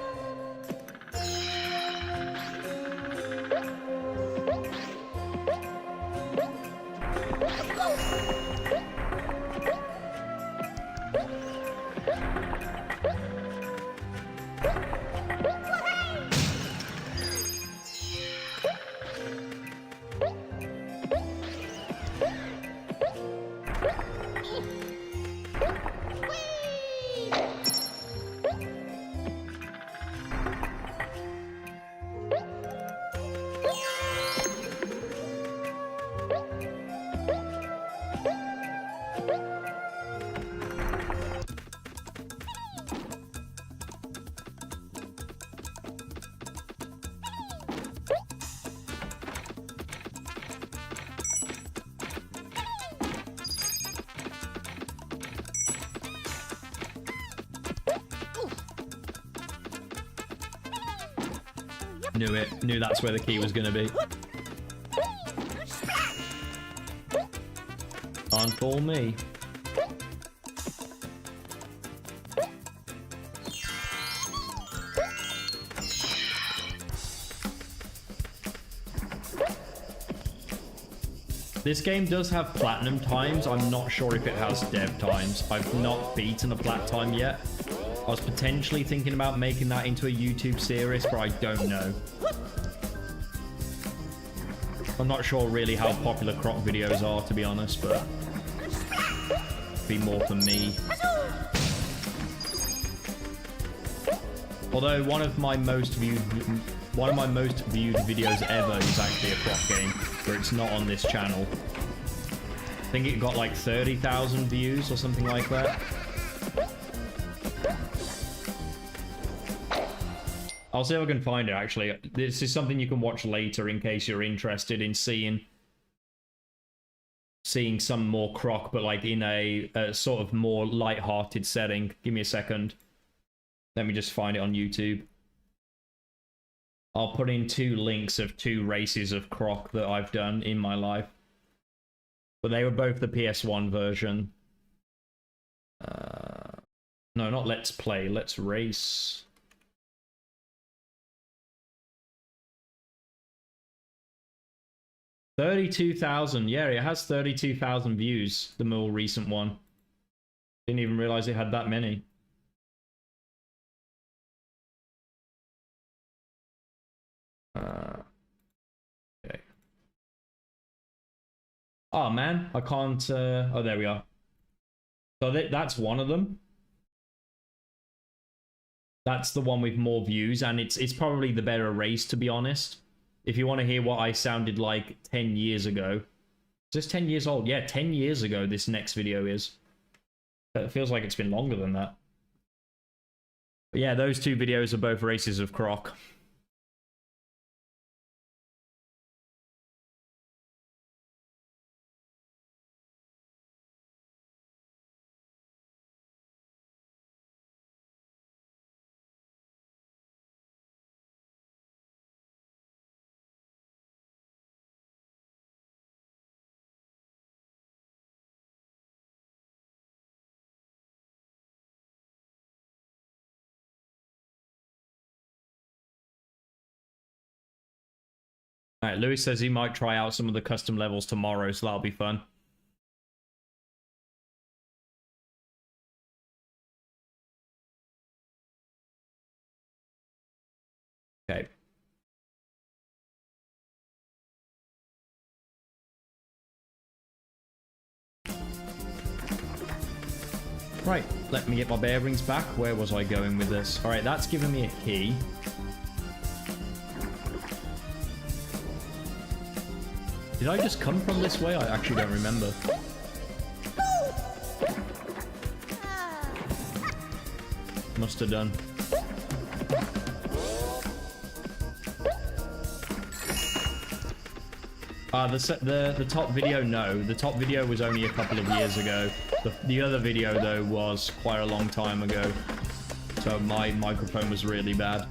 Knew it. Knew that's where the key was gonna be. Can't fool me. This game does have platinum times. I'm not sure if it has dev times. I've not beaten a plat time yet. I was potentially thinking about making that into a YouTube series, but I don't know. I'm not sure really how popular Croc videos are, to be honest, but be more for me. Although one of my most viewed videos ever is actually a Croc game, where it's not on this channel. I think it got like 30,000 views or something like that. I'll see if I can find it, actually. This is something you can watch later in case you're interested in seeing some more Croc, but like in a sort of more light-hearted setting. Give me a second. Let me just find it on YouTube. I'll put in 2 links of 2 races of Croc that I've done in my life. But they were both the PS1 version. No, not Let's Play. Let's Race. $32,000. Yeah, it has 32,000 views, the more recent one. Didn't even realize it had that many. Okay. Oh man, I can't. Oh, there we are. So that's one of them. That's the one with more views, and it's probably the better race, to be honest. If you want to hear what I sounded like 10 years ago. Is this 10 years old? Yeah, 10 years ago this next video is. It feels like it's been longer than that. But yeah, those 2 videos are both races of Croc. Alright, Lewis says he might try out some of the custom levels tomorrow, so that'll be fun. Okay. Right, let me get my bearings back. Where was I going with this? Alright, that's giving me a key. Did I just come from this way? I actually don't remember. Must have done. The top video, no. The top video was only a couple of years ago. The other video, though, was quite a long time ago. So my microphone was really bad.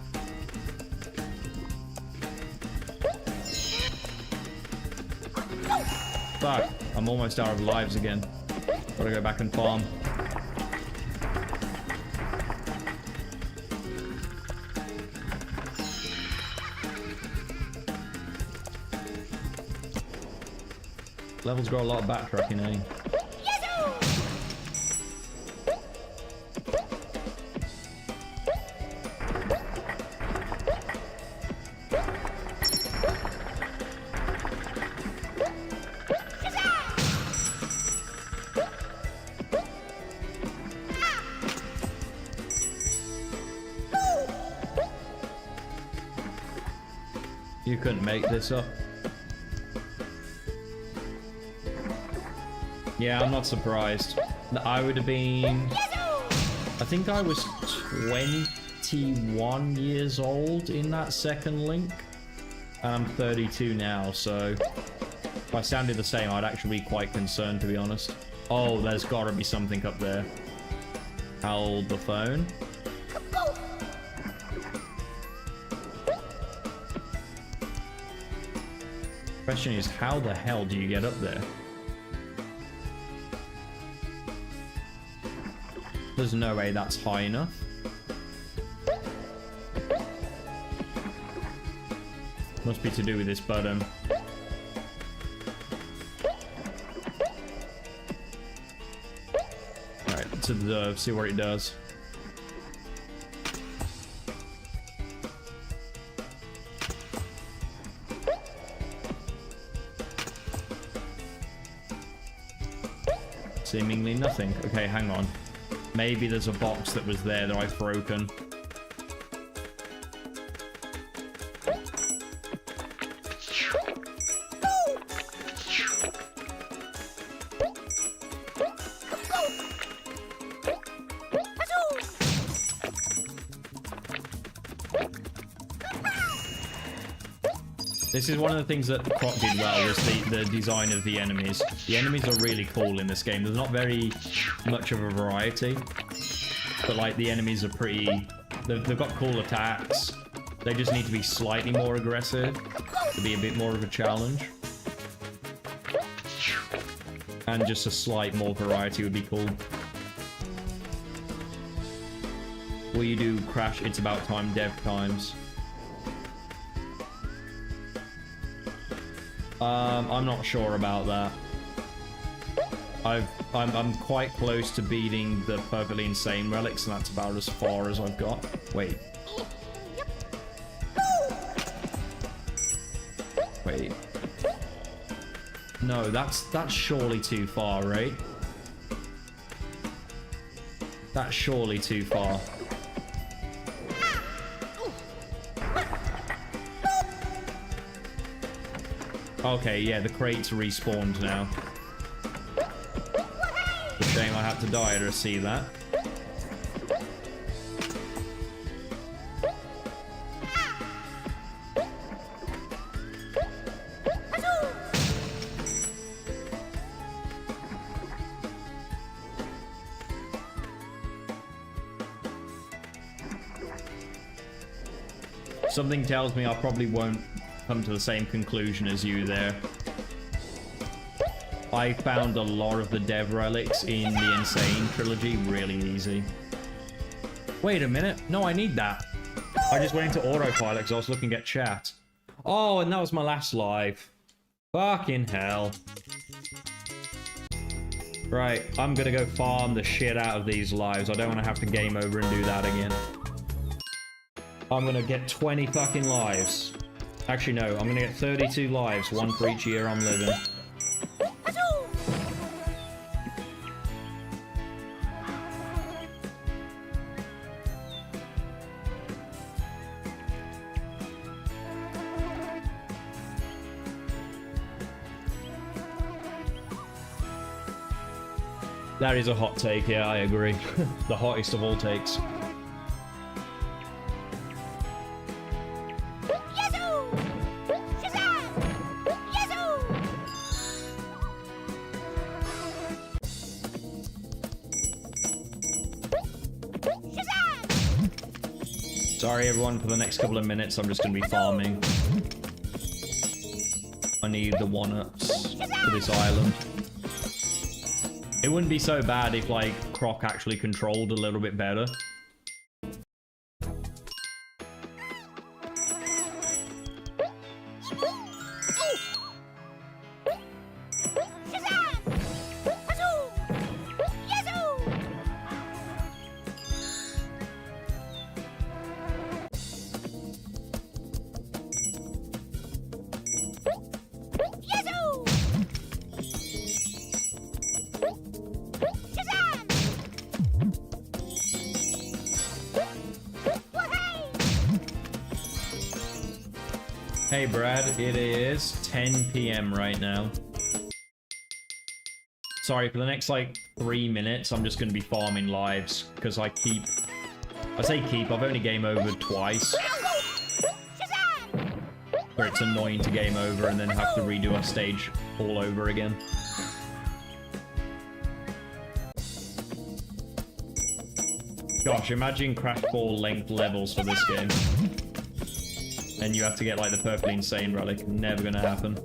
Fuck, I'm almost out of lives again. Gotta go back and farm. Level's got a lot of backtracking, eh? You couldn't make this up. Yeah, I'm not surprised. I would have been... I think I was 21 years old in that second link. And I'm 32 now, so... If I sounded the same, I'd actually be quite concerned, to be honest. Oh, there's gotta be something up there. Hold the phone. Question is, how the hell do you get up there? There's no way that's high enough. Must be to do with this button. Alright, let's observe, see what it does. Seemingly nothing. Okay, hang on. Maybe there's a box that was there that I've broken. This is one of the things that Croc did well, was the design of the enemies. The enemies are really cool in this game. There's not very much of a variety, but like the enemies are pretty... They've got cool attacks. They just need to be slightly more aggressive to be a bit more of a challenge. And just a slight more variety would be cool. Will you do Crash It's About Time dev times? I'm not sure about that. I'm quite close to beating the Perfectly Insane relics, and that's about as far as I've got. Wait. Wait. No, that's surely too far, right? That's surely too far. Okay, yeah, the crates respawned now. It's a shame I had to die to see that. Something tells me I probably won't come to the same conclusion as you there. I found a lot of the dev relics in the Insane trilogy really easy. Wait a minute. No, I need that. I just went into autopilot because I was looking at chat. Oh, and that was my last live. Fucking hell. Right, I'm gonna go farm the shit out of these lives. I don't want to have to game over and do that again. I'm gonna get 20 fucking lives. Actually, no, I'm gonna get 32 lives, one for each year I'm living. That is a hot take, yeah, I agree. The hottest of all takes. Sorry everyone, for the next couple of minutes I'm just going to be farming. I need the 1-ups for this island. It wouldn't be so bad if, like, Croc actually controlled a little bit better. Hey Brad, it is 10 PM right now. Sorry, for the next like 3 minutes, I'm just going to be farming lives, because I say keep, I've only game over twice. Where it's annoying to game over and then have to redo a stage all over again. Gosh, imagine Crash Ball length levels for this game. And you have to get like the Perfectly Insane relic. Never gonna happen.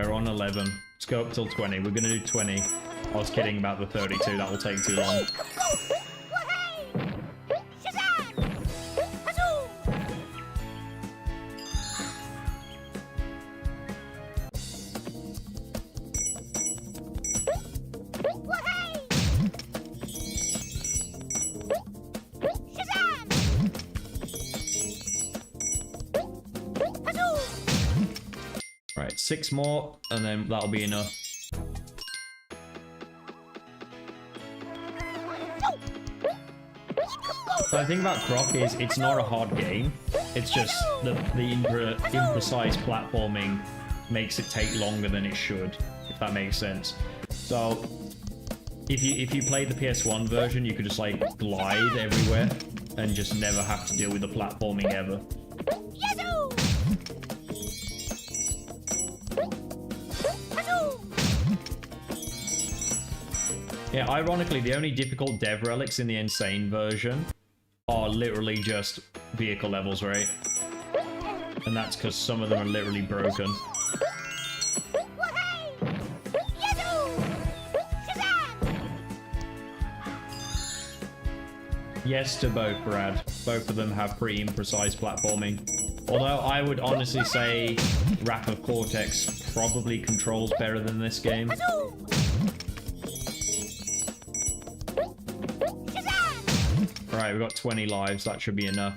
We're on 11. Let's go up till 20. We're gonna do 20. I was kidding about the 32. That will take too long. Right, 6 more, and then that'll be enough. The thing about Croc is it's not a hard game. It's just the imprecise platforming makes it take longer than it should, if that makes sense. So if you play the PS1 version, you could just like glide everywhere and just never have to deal with the platforming ever. Yeah, ironically, the only difficult dev relics in the Insane version are literally just vehicle levels, right? And that's because some of them are literally broken. Yes to both, Brad. Both of them have pretty imprecise platforming. Although I would honestly say Wrath of Cortex probably controls better than this game. Right, we've got 20 lives. That should be enough.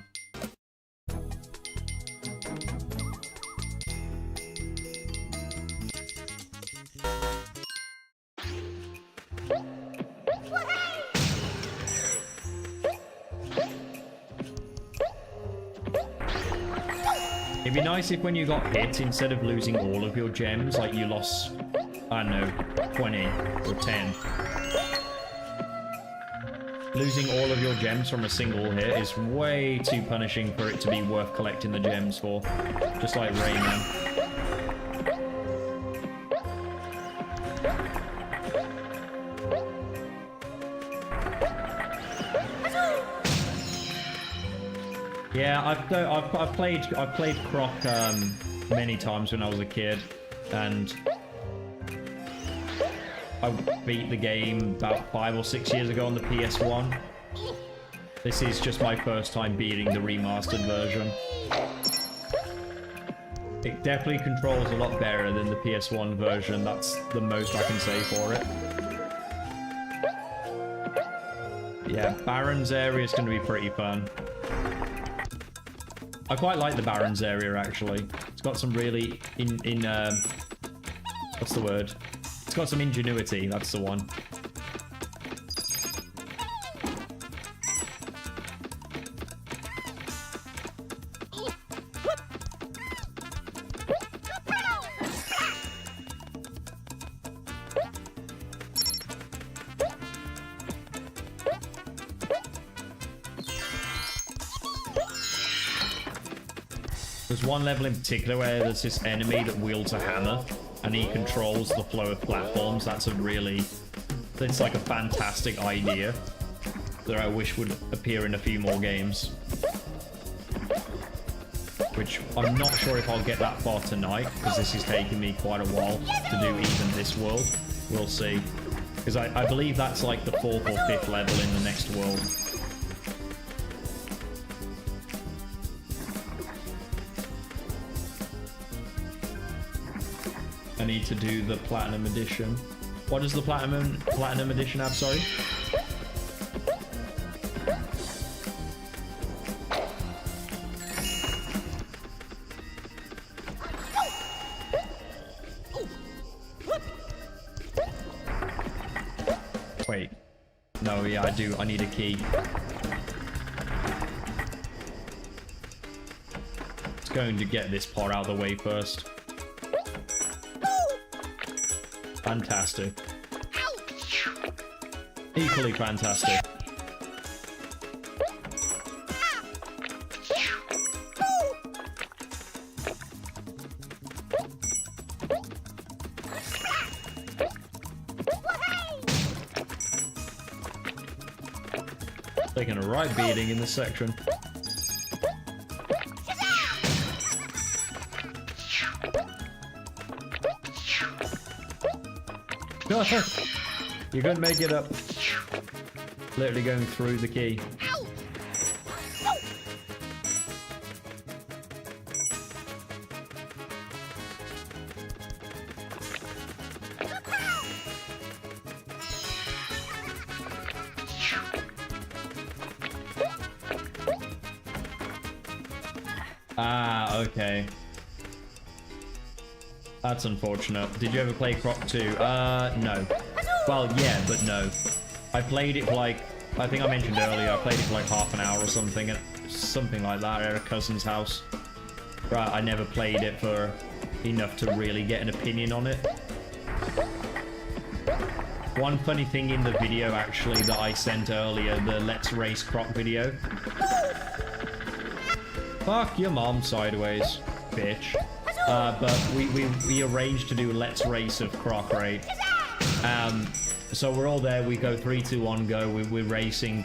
It'd be nice if when you got hit, instead of losing all of your gems, like you lost, I don't know, 20 or 10. Losing all of your gems from a single hit is way too punishing for it to be worth collecting the gems for. Just like Rayman. Yeah, I've played Croc many times when I was a kid, and I beat the game about 5 or 6 years ago on the PS1. This is just my first time beating the remastered version. It definitely controls a lot better than the PS1 version. That's the most I can say for it. Yeah, Baron's area is going to be pretty fun. I quite like the Baron's area, actually. It's got some really what's the word? It's got some ingenuity, that's the one. There's one level in particular where there's this enemy that wields a hammer and he controls the flow of platforms. That's it's like a fantastic idea that I wish would appear in a few more games. Which I'm not sure if I'll get that far tonight, because this is taking me quite a while to do even this world. We'll see. Because I believe that's like the 4th or 5th level in the next world. I need to do the Platinum Edition. What does the Platinum Edition have, sorry? Wait. No, yeah, I do. I need a key. It's going to get this part out of the way first. Fantastic. Equally fantastic. Taking a right beating in this section. You couldn't make it up. Literally going through the key. Ah, okay. That's unfortunate. Did you ever play Croc 2? No. Well, yeah, but no. I played it for like, I think I mentioned earlier, I played it for like half an hour or something, something like that at a cousin's house. Right, I never played it for enough to really get an opinion on it. One funny thing in the video, actually, that I sent earlier, the Let's Race Croc video. Fuck your mom sideways, bitch. But we arranged to do a Let's Race of Croc, right? So we're all there, we go 3, 2, 1, go, we're racing.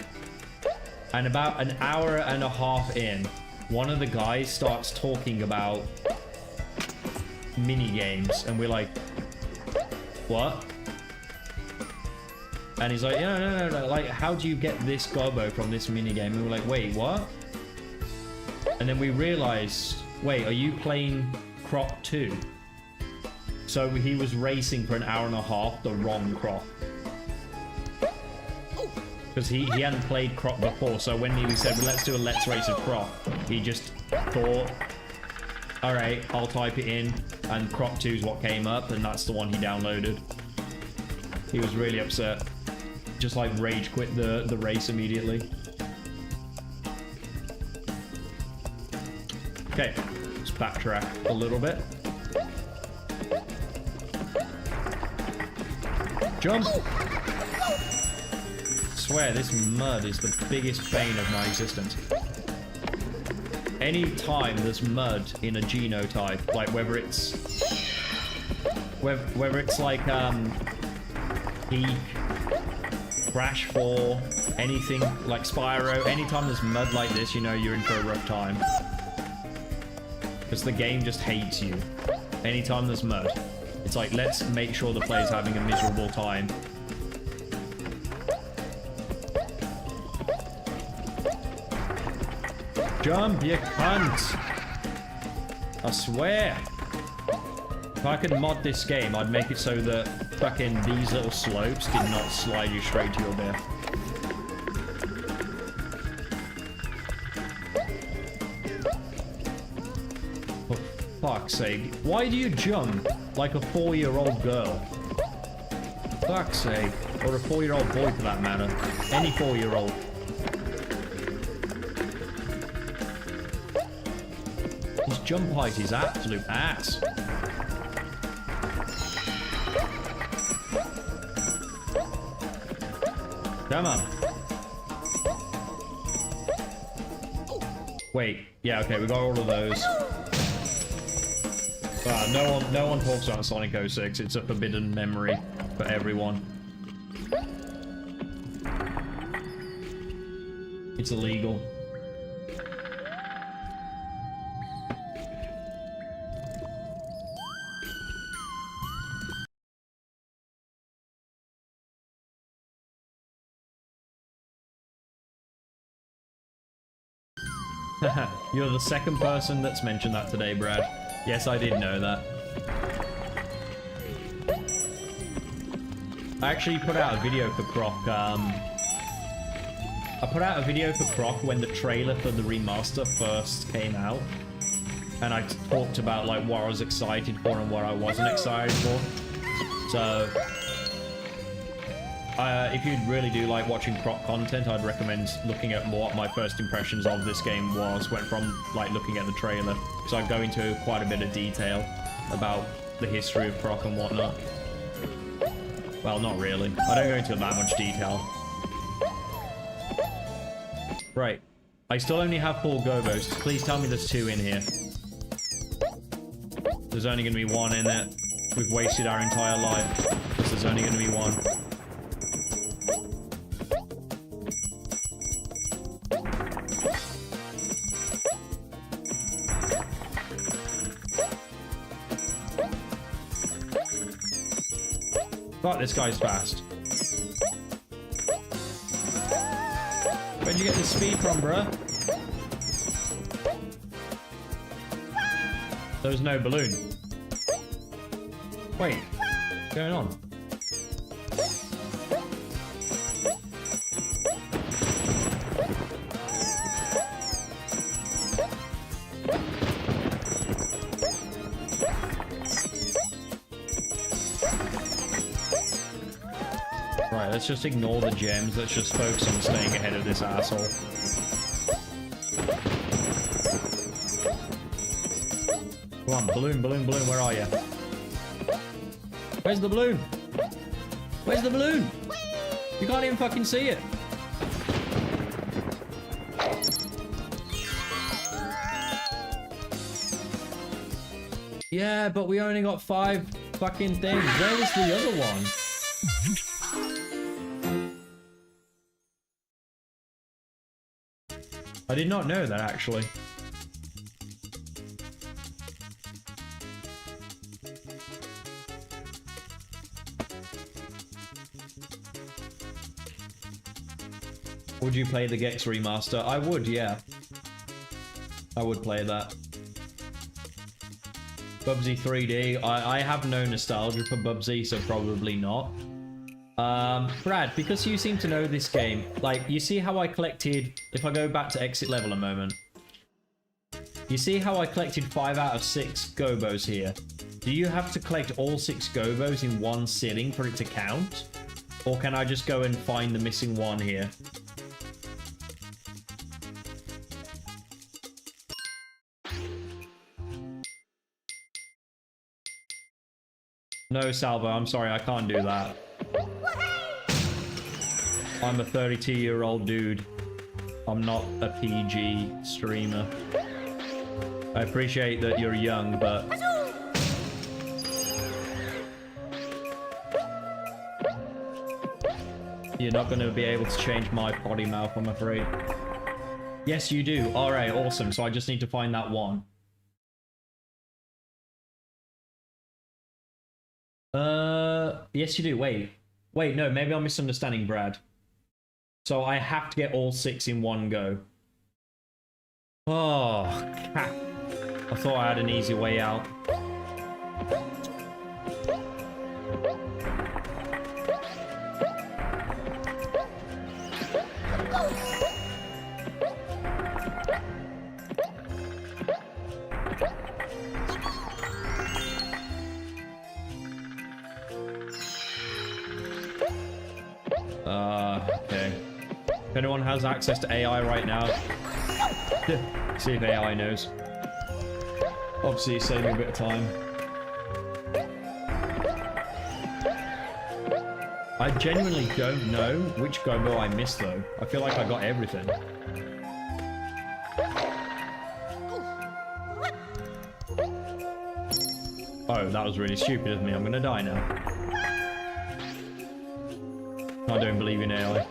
And about an hour and a half in, one of the guys starts talking about mini games, and we're like, what? And he's like, no, like, how do you get this gobbo from this mini game? And we're like, wait, what? And then we realized, wait, are you playing Croc 2? So he was racing for an hour and a half the wrong Croc. Because he hadn't played Croc before, so when he said, well, let's do a Let's Race of Croc, he just thought, alright, I'll type it in, and Croc 2 is what came up, and that's the one he downloaded. He was really upset. Just like rage quit the race immediately. Okay, let's backtrack a little bit. Jump! Swear, this mud is the biggest bane of my existence. Any time there's mud in a genotype, like whether it's like Peak, Crash 4, anything like Spyro, anytime there's mud like this, you know you're in for a rough time. Because the game just hates you. Anytime there's mud. It's like, let's make sure the player's having a miserable time. Jump, you cunt! I swear! If I could mod this game, I'd make it so that fucking these little slopes did not slide you straight to your death. For fuck's sake. Why do you jump like a 4-year-old girl? Fuck's sake. Or a 4-year-old boy for that matter. Any 4-year-old. His jump height is absolute ass. Come on. Wait. Yeah, okay, we got all of those. No one talks about Sonic 06. It's a forbidden memory for everyone. It's illegal. You're the second person that's mentioned that today, Brad. Yes, I did know that. I actually put out a video for Croc, I put out a video for Croc when the trailer for the remaster first came out. And I talked about, like, what I was excited for and what I wasn't excited for. So, if you really do like watching Croc content, I'd recommend looking at what my first impressions of this game went from, like, looking at the trailer. So I go into quite a bit of detail about the history of Croc and whatnot. Well, not really. I don't go into that much detail. Right. I still only have 4 gobos. Please tell me there's 2 in here. There's only going to be 1 in it. We've wasted our entire life. Because there's only going to be 1. Fuck, this guy's fast. Where'd you get this speed from, bruh? There was no balloon. Wait, what's going on? Right, let's just ignore the gems. Let's just focus on staying ahead of this asshole. Come on, balloon, balloon, balloon, where are you? Where's the balloon? Where's the balloon? You can't even fucking see it. Yeah, but we only got 5 fucking things. Where was the other one? I did not know that, actually. Would you play the Gex remaster? I would, yeah. I would play that. Bubsy 3D. I have no nostalgia for Bubsy, so probably not. Brad, because you seem to know this game, like, you see how I collected, if I go back to exit level a moment, you see how I collected 5 out of 6 gobos here? Do you have to collect all 6 gobos in one sitting for it to count? Or can I just go and find the missing one here? No, Salvo, I'm sorry, I can't do that. I'm a 32-year-old dude. I'm not a PG streamer. I appreciate that you're young, but... you're not going to be able to change my potty mouth, I'm afraid. Yes, you do. Alright, awesome. So I just need to find that one. Yes, you do. Wait, no, maybe I'm misunderstanding, Brad. So I have to get all 6 in one go. Oh, crap. I thought I had an easy way out. Okay. If anyone has access to AI right now, see if AI knows. Obviously, saving a bit of time. I genuinely don't know which Gobo I missed, though. I feel like I got everything. Oh, that was really stupid of me. I'm gonna die now. I don't believe in AI.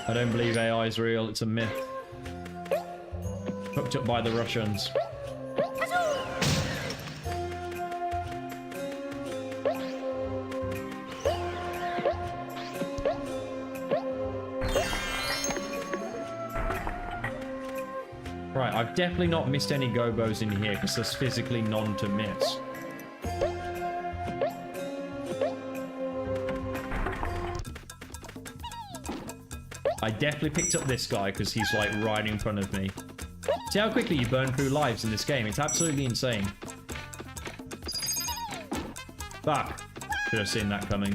I don't believe AI is real. It's a myth. Hooked up by the Russians. Right, I've definitely not missed any Gobos in here because there's physically none to miss. I definitely picked up this guy because he's like right in front of me. See how quickly you burn through lives in this game? It's absolutely insane. Fuck. Should have seen that coming.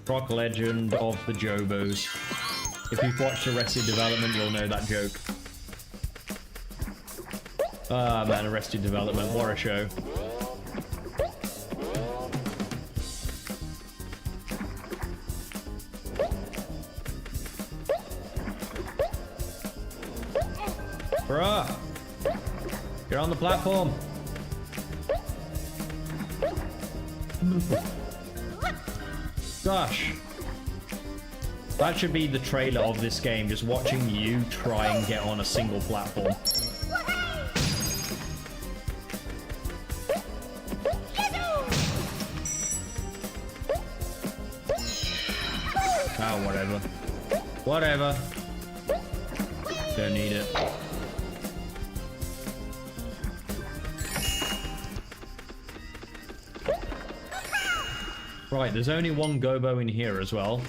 Croc Legend of the Jobos. If you've watched Arrested Development, you'll know that joke. Ah, man, Arrested Development, what a show. Bruh! You're on the platform! Gosh. That should be the trailer of this game, just watching you try and get on a single platform. Oh, whatever. Whatever. Don't need it. Right, there's only one Gobo in here as well.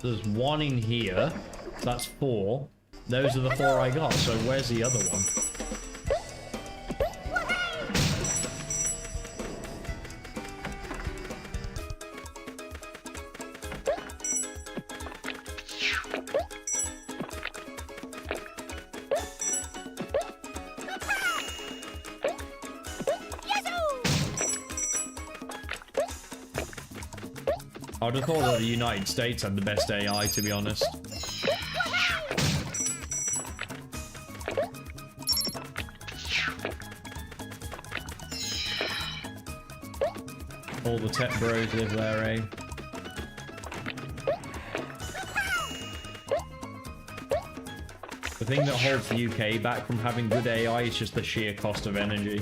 There's one in here. That's 4. Those are the 4 I got, so where's the other one? I would have thought that the United States had the best AI, to be honest. All the tech bros live there, eh? The thing that holds the UK back from having good AI is just the sheer cost of energy.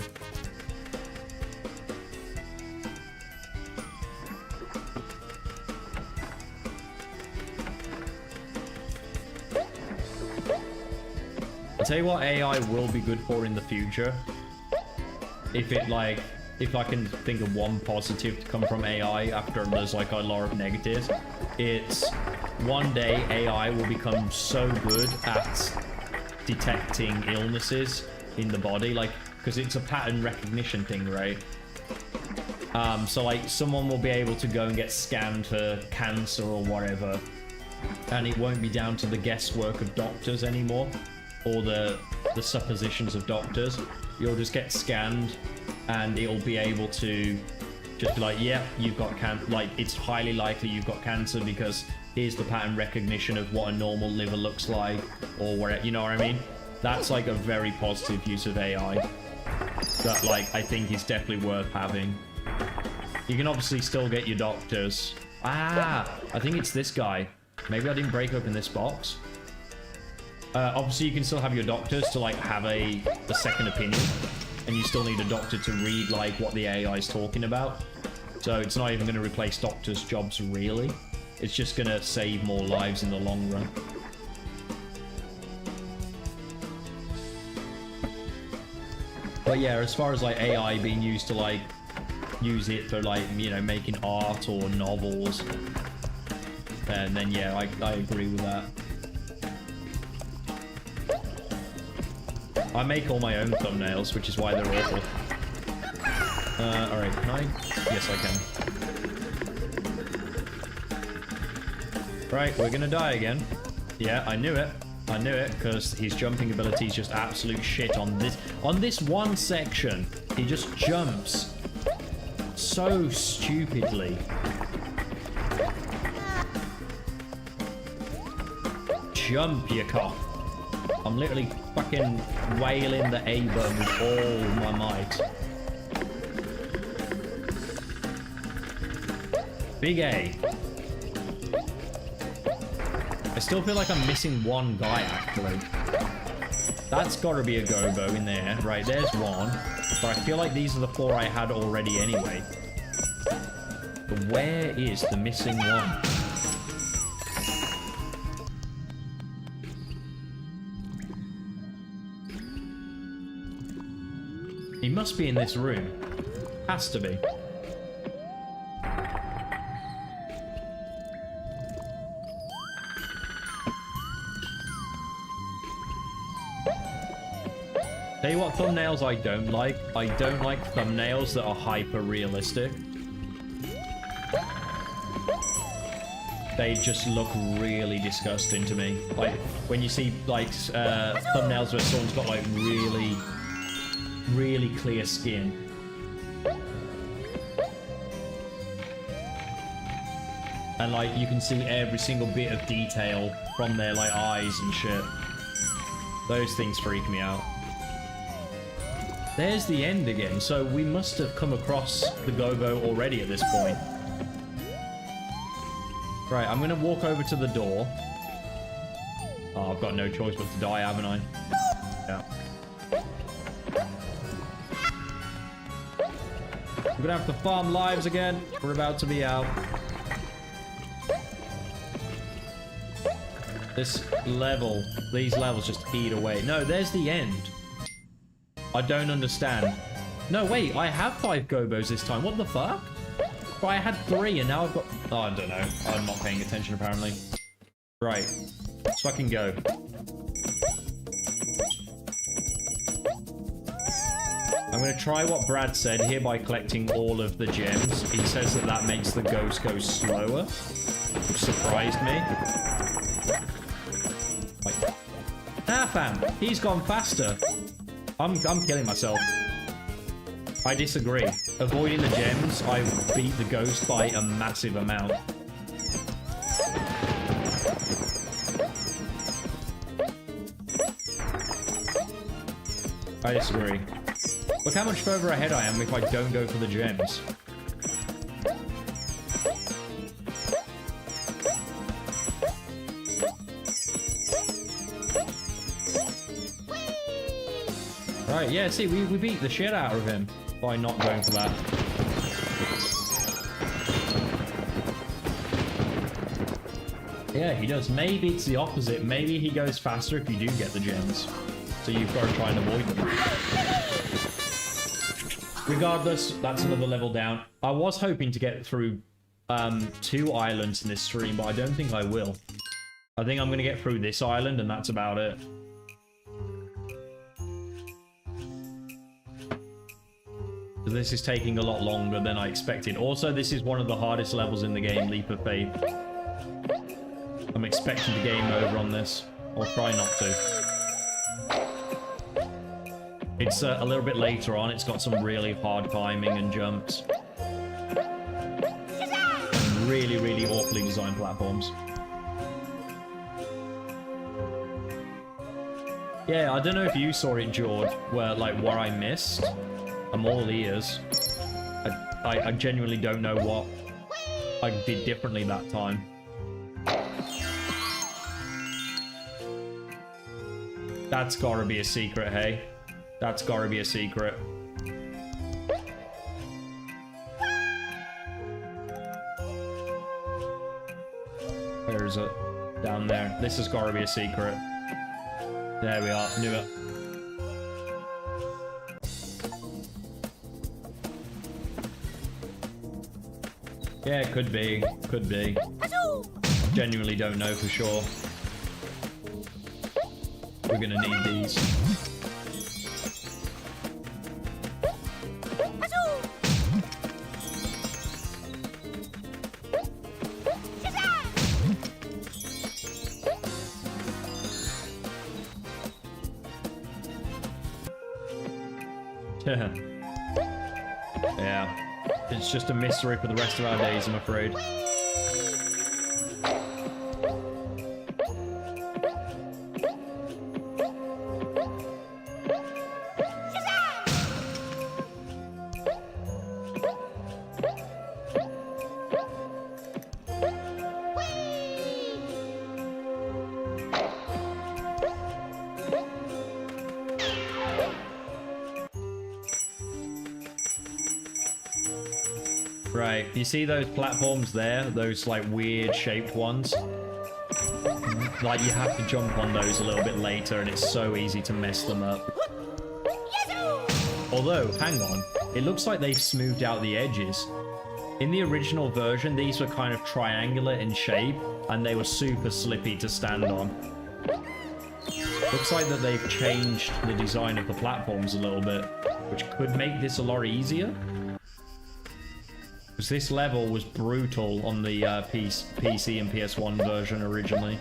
I'll tell you what AI will be good for in the future. If I can think of one positive to come from AI after there's like a lot of negatives, it's one day AI will become so good at detecting illnesses in the body, like, because it's a pattern recognition thing, right? So like someone will be able to go and get scanned for cancer or whatever, and it won't be down to the guesswork of doctors anymore, or the suppositions of doctors. You'll just get scanned and it'll be able to just be like, yeah, you've got cancer. Like, it's highly likely you've got cancer because here's the pattern recognition of what a normal liver looks like, or whatever, you know what I mean? That's like a very positive use of AI that, like, I think is definitely worth having. You can obviously still get your doctors. I think it's this guy. Maybe I didn't break open this box. Obviously you can still have your doctors to like have a second opinion, and you still need a doctor to read like what the AI is talking about. So it's not even going to replace doctors' jobs really. It's just going to save more lives in the long run. But yeah, as far as like AI being used to like use it for like, you know, making art or novels, and then yeah, I agree with that. I make all my own thumbnails, which is why they're awful. Alright, can I? Yes, I can. Right, we're gonna die again. Yeah, I knew it. I knew it, because his jumping ability is just absolute shit on this one section. He just jumps so stupidly. Jump, you cock. I'm literally fucking wailing the A button with all my might. Big A. I still feel like I'm missing one guy, actually. That's gotta be a Gobo in there. Right, there's one. But I feel like these are the 4 I had already anyway. But where is the missing one? He must be in this room. Has to be. Tell you what thumbnails I don't like. I don't like thumbnails that are hyper realistic. They just look really disgusting to me. Like when you see like thumbnails where someone's got like really clear skin. And like you can see every single bit of detail from their like eyes and shit. Those things freak me out. There's the end again, so we must have come across the Gobo already at this point. Right, I'm gonna walk over to the door. Oh, I've got no choice but to die, haven't I? Yeah. We're gonna have to farm lives again. We're about to be out. This level, these levels just eat away. No, there's the end. I don't understand. No, wait, I have 5 Gobos this time. What the fuck? But I had 3 and now I've got... Oh, I don't know. I'm not paying attention apparently. Right. Let's fucking go. I'm going to try what Brad said here by collecting all of the gems. He says that that makes the ghost go slower, which surprised me. Like, ah, fam, he's gone faster. I'm killing myself. I disagree. Avoiding the gems, I beat the ghost by a massive amount. I disagree. Look how much further ahead I am if I don't go for the gems. Right, yeah, see, we beat the shit out of him by not going for that. Yeah, he does. Maybe it's the opposite. Maybe he goes faster if you do get the gems. So you've got to try and avoid them. Regardless, that's another level down. I was hoping to get through 2 islands in this stream, but I don't think I will. I think I'm going to get through this island, and that's about it. This is taking a lot longer than I expected. Also, this is one of the hardest levels in the game, Leap of Faith. I'm expecting the game over on this. I'll try not to. It's a little bit later on. It's got some really hard climbing and jumps. And really, really awfully designed platforms. Yeah, I don't know if you saw it, George, where I missed. I'm all ears. I genuinely don't know what I did differently that time. That's gotta be a secret, hey? That's gotta be a secret. Where is it? Down there. This has gotta be a secret. There we are. Knew it. Yeah, could be. Could be. Genuinely don't know for sure. We're gonna need these. Yeah. It's just a mystery for the rest of our days, I'm afraid. Right, you see those platforms there? Those like weird shaped ones? Like you have to jump on those a little bit later and it's so easy to mess them up. Although, hang on, it looks like they've smoothed out the edges. In the original version, these were kind of triangular in shape and they were super slippy to stand on. Looks like that they've changed the design of the platforms a little bit, which could make this a lot easier. Because this level was brutal on the PC and PS1 version originally.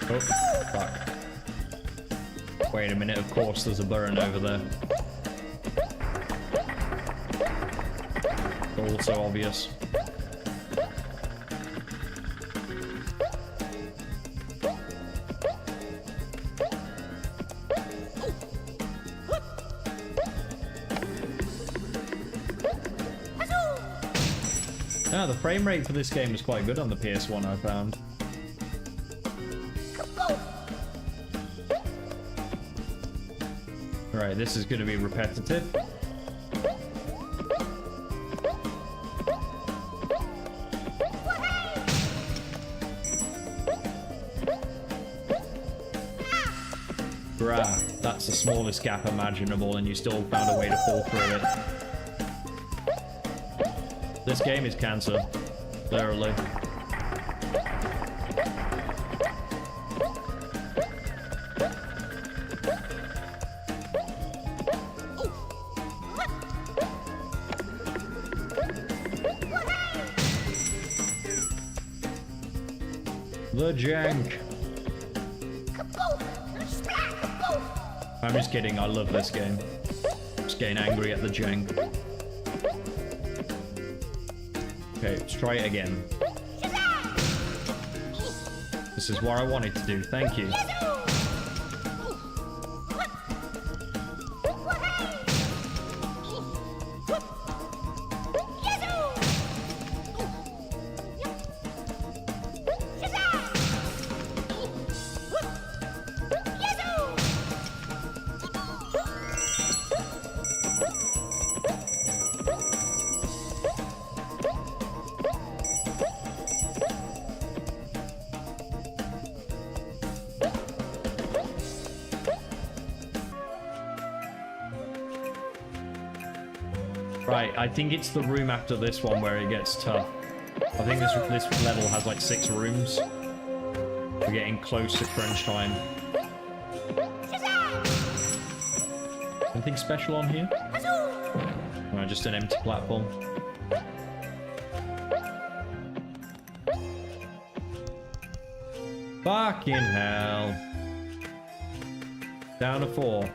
Oh, fuck. Wait a minute, of course there's a burn over there. Also obvious. Yeah, the frame rate for this game is quite good on the PS1, I found. Right, this is going to be repetitive. Bruh, that's the smallest gap imaginable, and you still found a way to fall through it. This game is cancer, literally. The jank. I'm just kidding, I love this game. Just getting angry at the jank. Okay, let's try it again. This is what I wanted to do, thank you. Right, I think it's the room after this one where it gets tough. I think this level has like 6 rooms. We're getting close to crunch time. Anything special on here? No, just an empty platform. Fucking hell. Down to 4.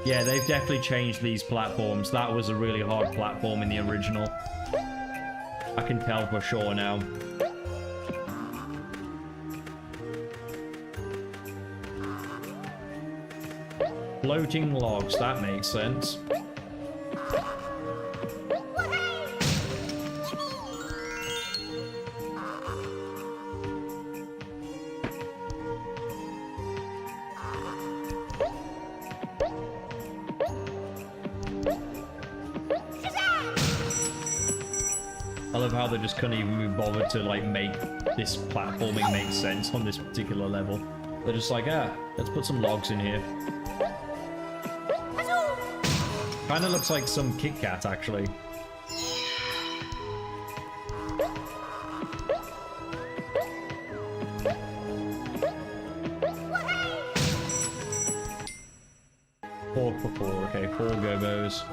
Yeah, they've definitely changed these platforms. That was a really hard platform in the original. I can tell for sure now. Floating logs, that makes sense. I love how they just couldn't even be bothered to like make this platforming make sense on this particular level. They're just like, let's put some logs in here. Kinda looks like some Kit Kat, actually. Four for 4, okay, 4 gobos.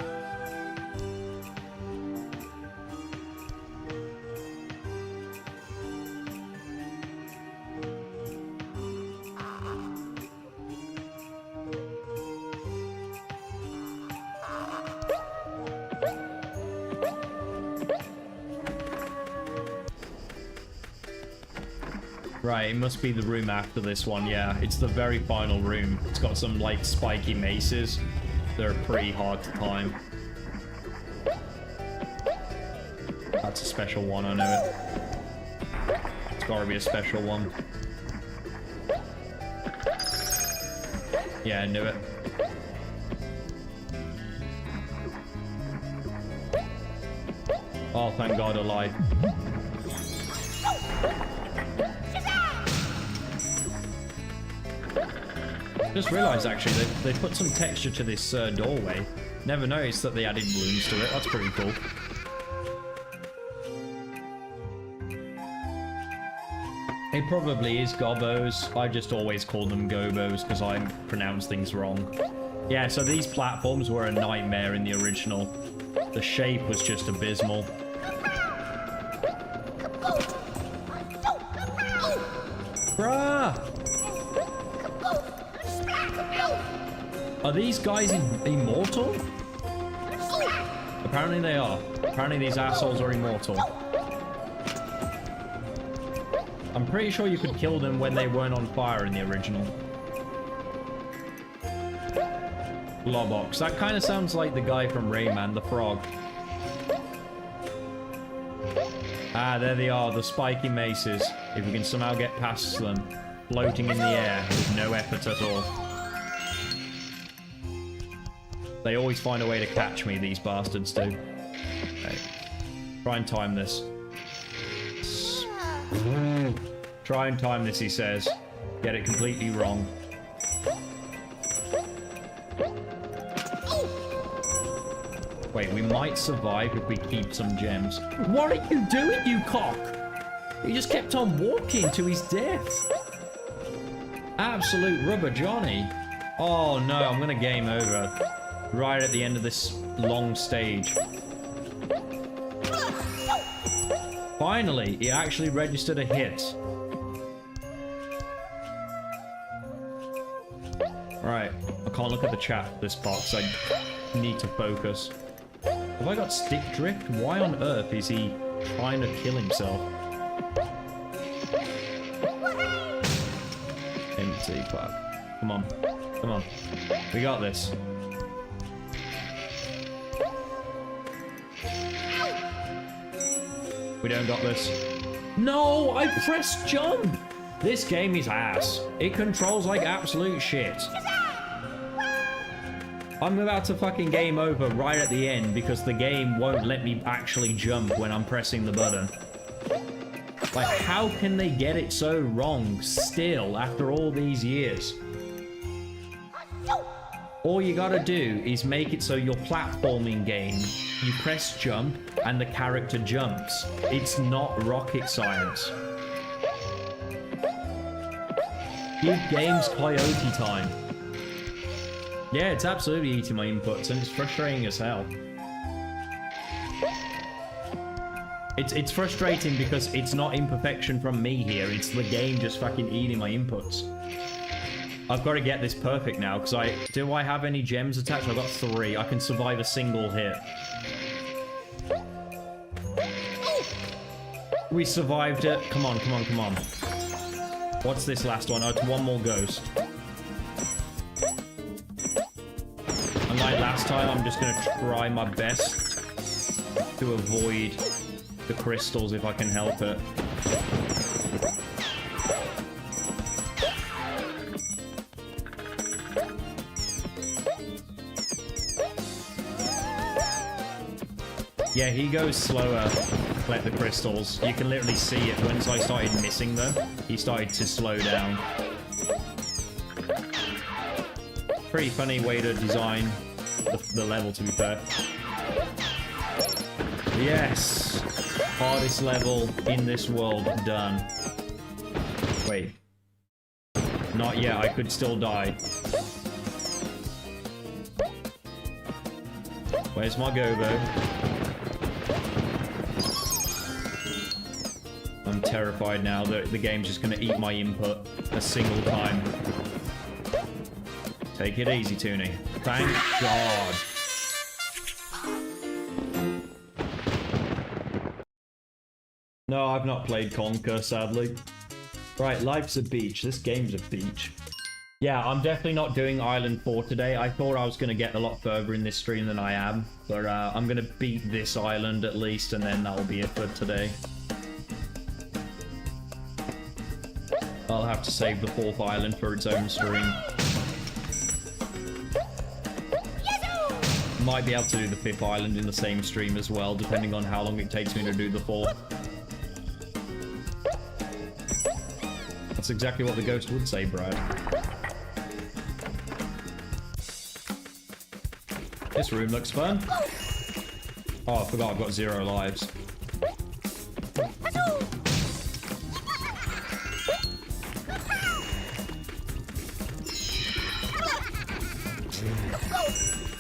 Right, it must be the room after this one, yeah. It's the very final room. It's got some, like, spiky maces. They're pretty hard to climb. That's a special one, I know it. It's gotta be a special one. Yeah, I knew it. Oh, thank God I lied. Just realised actually they put some texture to this doorway. Never noticed that they added balloons to it. That's pretty cool. It probably is gobos. I just always call them gobos because I pronounce things wrong. Yeah, so these platforms were a nightmare in the original. The shape was just abysmal. Bruh! Are these guys immortal? Apparently they are. Apparently these assholes are immortal. I'm pretty sure you could kill them when they weren't on fire in the original. Lobox. That kind of sounds like the guy from Rayman, the frog. Ah, there they are, the spiky maces. If we can somehow get past them, floating in the air with no effort at all. They always find a way to catch me, these bastards do. Okay. Try and time this. Try and time this, he says. Get it completely wrong. Wait, we might survive if we keep some gems. What are you doing, you cock? He just kept on walking to his death. Absolute rubber Johnny. Oh no, I'm gonna game over. Right at the end of this long stage. Finally, he actually registered a hit. Right, I can't look at the chat for this part because I need to focus. Have I got stick drift? Why on earth is he trying to kill himself? Empty clap. Come on. Come on. We got this. We don't got this. No! I pressed jump! This game is ass. It controls like absolute shit. I'm about to fucking game over right at the end because the game won't let me actually jump when I'm pressing the button. Like, how can they get it so wrong still after all these years? All you gotta do is make it so your platforming game, you press jump and the character jumps. It's not rocket science. Give games coyote time. Yeah, it's absolutely eating my inputs and it's frustrating as hell. It's frustrating because it's not imperfection from me here. It's the game just fucking eating my inputs. I've got to get this perfect now because do I have any gems attached? I've got 3. I can survive a single hit. We survived it. Come on, come on, come on. What's this last one? Oh, it's one more ghost. And like last time, I'm just going to try my best to avoid the crystals if I can help it. Yeah, he goes slower to collect the crystals. You can literally see it. Once I started missing them, he started to slow down. Pretty funny way to design the level, to be fair. Yes! Hardest level in this world done. Wait. Not yet, I could still die. Where's my go-go? I'm terrified now that the game's just gonna eat my input a single time. Take it easy, Toonie. Thank God. No, I've not played Conquer, sadly. Right, life's a beach. This game's a beach. Yeah, I'm definitely not doing Island 4 today. I thought I was going to get a lot further in this stream than I am. But I'm going to beat this island at least, and then that'll be it for today. I'll have to save the 4th island for its own stream. Might be able to do the 5th island in the same stream as well, depending on how long it takes me to do the 4th. That's exactly what the ghost would say, Brad. This room looks fun. Oh, I forgot I've got 0 lives.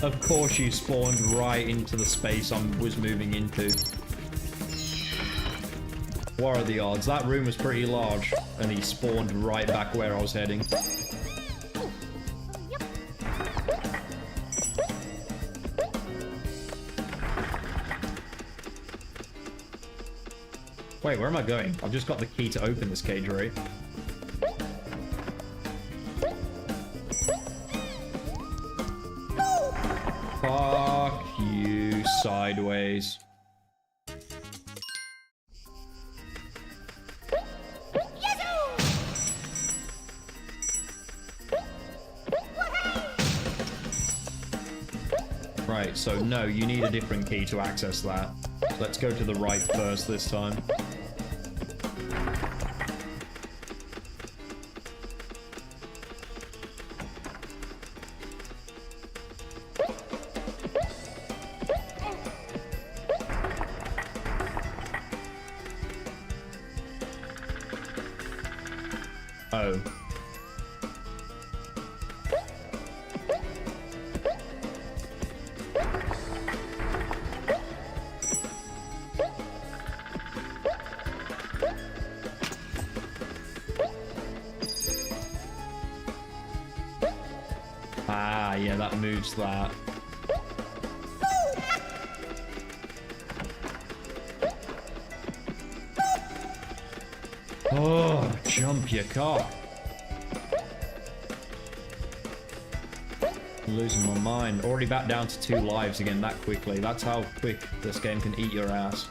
Of course you spawned right into the space I was moving into. What are the odds? That room was pretty large, and he spawned right back where I was heading. Wait, where am I going? I've just got the key to open this cage, right? Fuck you, sideways. Right, so no, you need a different key to access that. Let's go to the right first this time. Oh. Ah, yeah, that moves that. Oh, jump your cock. I'm losing my mind. Already back down to 2 lives again that quickly. That's how quick this game can eat your ass.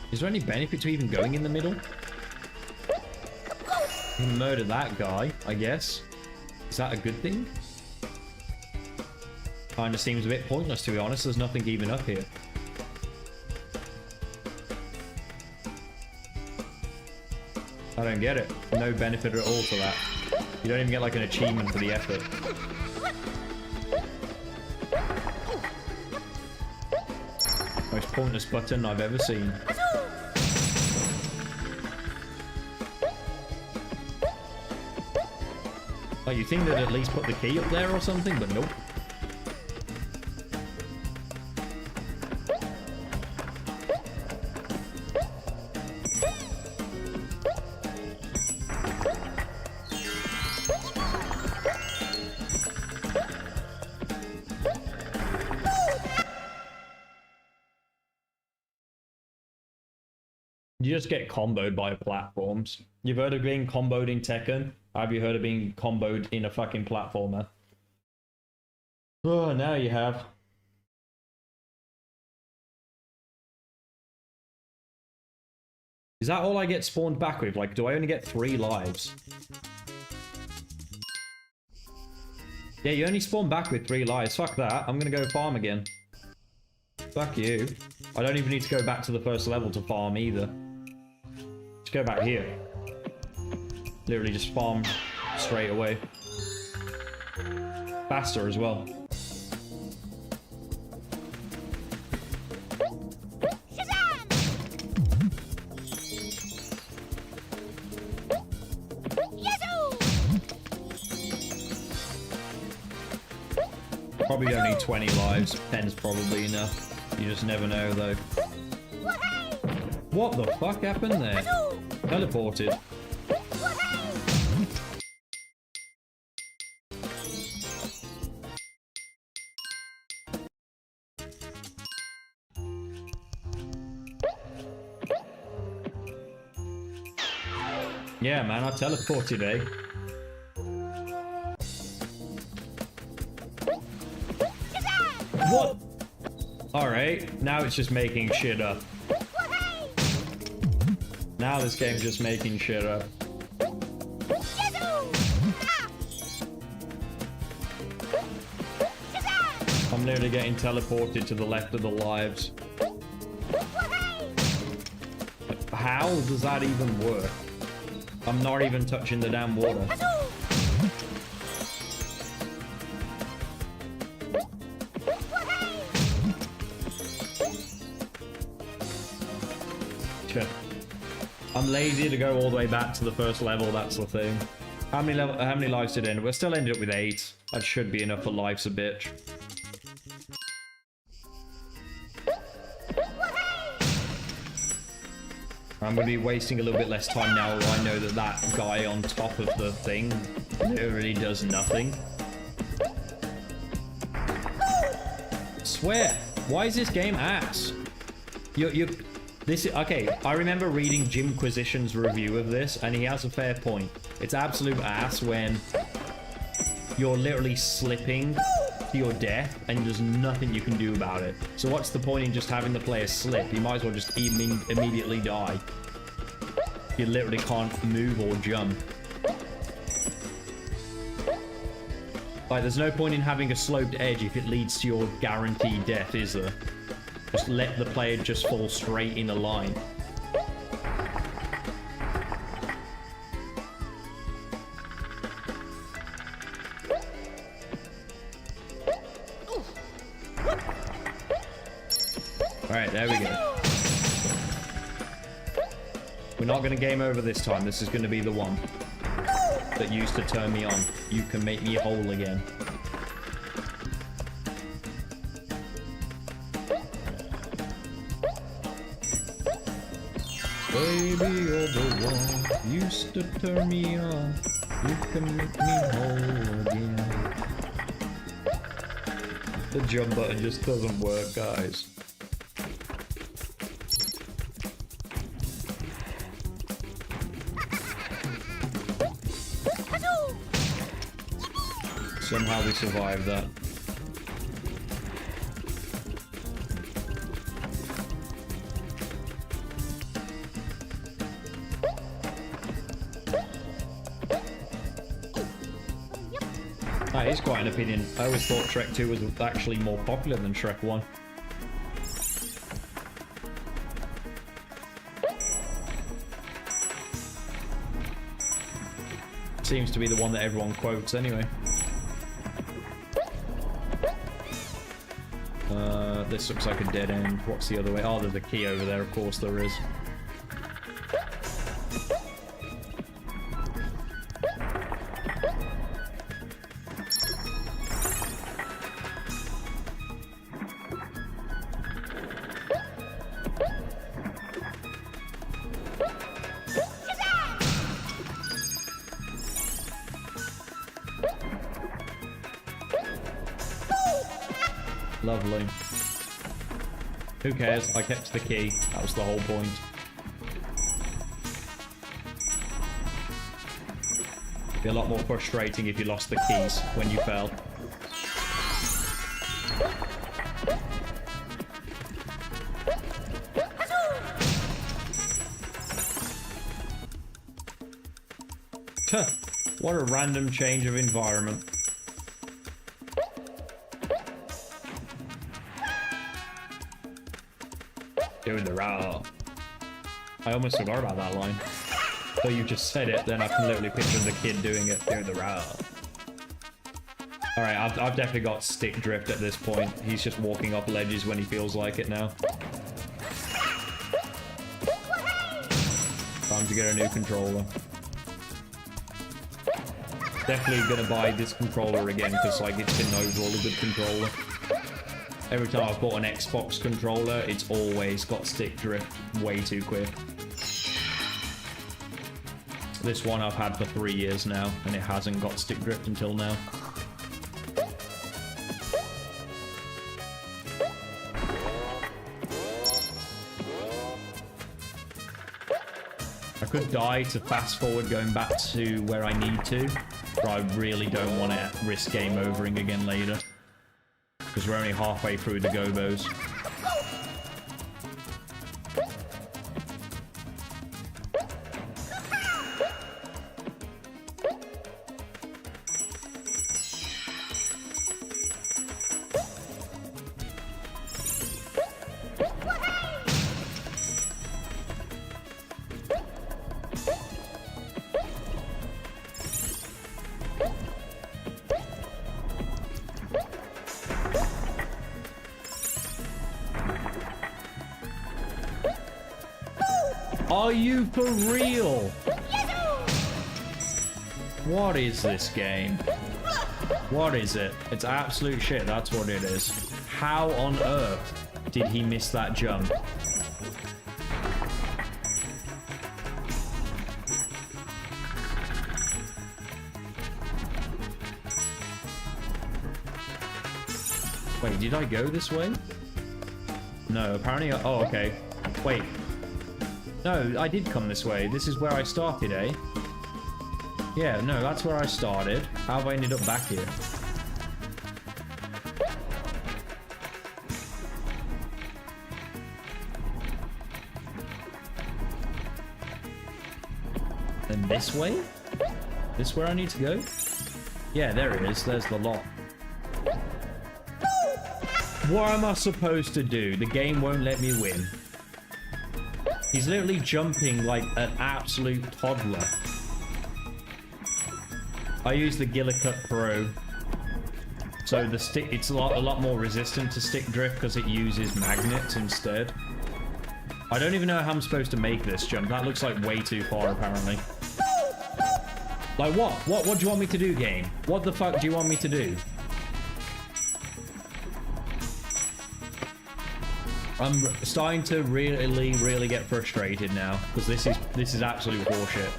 Is there any benefit to even going in the middle? You can murder that guy, I guess. Is that a good thing? Kinda seems a bit pointless, to be honest. There's nothing even up here. I don't get it. No benefit at all for that. You don't even get like an achievement for the effort. Most pointless button I've ever seen. Like, you think they'd at least put the key up there or something, but nope. You just get comboed by platforms. You've heard of being comboed in Tekken? Have you heard of being comboed in a fucking platformer? Oh, now you have. Is that all I get spawned back with? Like, do I only get 3 lives? Yeah, you only spawn back with 3 lives. Fuck that. I'm gonna go farm again. Fuck you. I don't even need to go back to the first level to farm either. Just go back here. Literally just farm straight away. Faster as well. Probably don't need 20 lives. 10's probably enough. You just never know though. What the fuck happened there? Teleported. Yeah, man, I teleported, eh? What? Alright, now it's just making shit up. Now this game's just making shit up. I'm nearly getting teleported to the left of the lives. How does that even work? I'm not even touching the damn water. I'm lazy to go all the way back to the first level, that's the thing. How many lives did it end? We're still ended up with 8. That should be enough for life's a bitch. I'm going to be wasting a little bit less time now where I know that that guy on top of the thing literally does nothing. I swear, why is this game ass? Okay, I remember reading Jimquisition's review of this, and he has a fair point. It's absolute ass when you're literally slipping to your death and there's nothing you can do about it. So what's the point in just having the player slip? You might as well just immediately die. You literally can't move or jump. Like, there's no point in having a sloped edge if it leads to your guaranteed death, is there? Just let the player just fall straight in a line. Alright, there we go. We're not going to game over this time. This is going to be the one that used to turn me on. You can make me whole again. Baby, you're the one used to turn me on. You can make me whole again. The jump button just doesn't work, guys. Somehow we survived that. That is quite an opinion. I always thought Shrek 2 was actually more popular than Shrek 1. Seems to be the one that everyone quotes anyway. This looks like a dead end. What's the other way? Oh, there's a key over there. Of course there is. Lovely. Who cares? I kept the key. That was the whole point. It'd be a lot more frustrating if you lost the keys when you fell. What a random change of environment. Doing the raw. I almost forgot about that line. So you just said it, then I can literally picture the kid doing it. Doing the raw. Alright, I've definitely got stick drift at this point. He's just walking off ledges when he feels like it now. Time to get a new controller. Definitely gonna buy this controller again because like it's been overall a good controller. Every time I've bought an Xbox controller, it's always got stick drift way too quick. This one I've had for 3 years now, and it hasn't got stick drift until now. I could die to fast forward going back to where I need to, but I really don't want to risk game overing again later. Because we're only halfway through the gobos. Are you for real? What is this game? What is it? It's absolute shit, that's what it is. How on earth did he miss that jump? Wait, did I go this way? No, apparently... Oh, okay. Wait. No, I did come this way. This is where I started, eh? Yeah, no, that's where I started. How have I ended up back here? Then this way? This where I need to go? Yeah, there it is. There's the lock. What am I supposed to do? The game won't let me win. He's literally jumping like an absolute toddler. I use the Gillicut Pro. So the stick, it's a lot more resistant to stick drift because it uses magnets instead. I don't even know how I'm supposed to make this jump. That looks like way too far, apparently. Like what? What do you want me to do, game? What the fuck do you want me to do? I'm starting to really get frustrated now because this is absolute horseshit.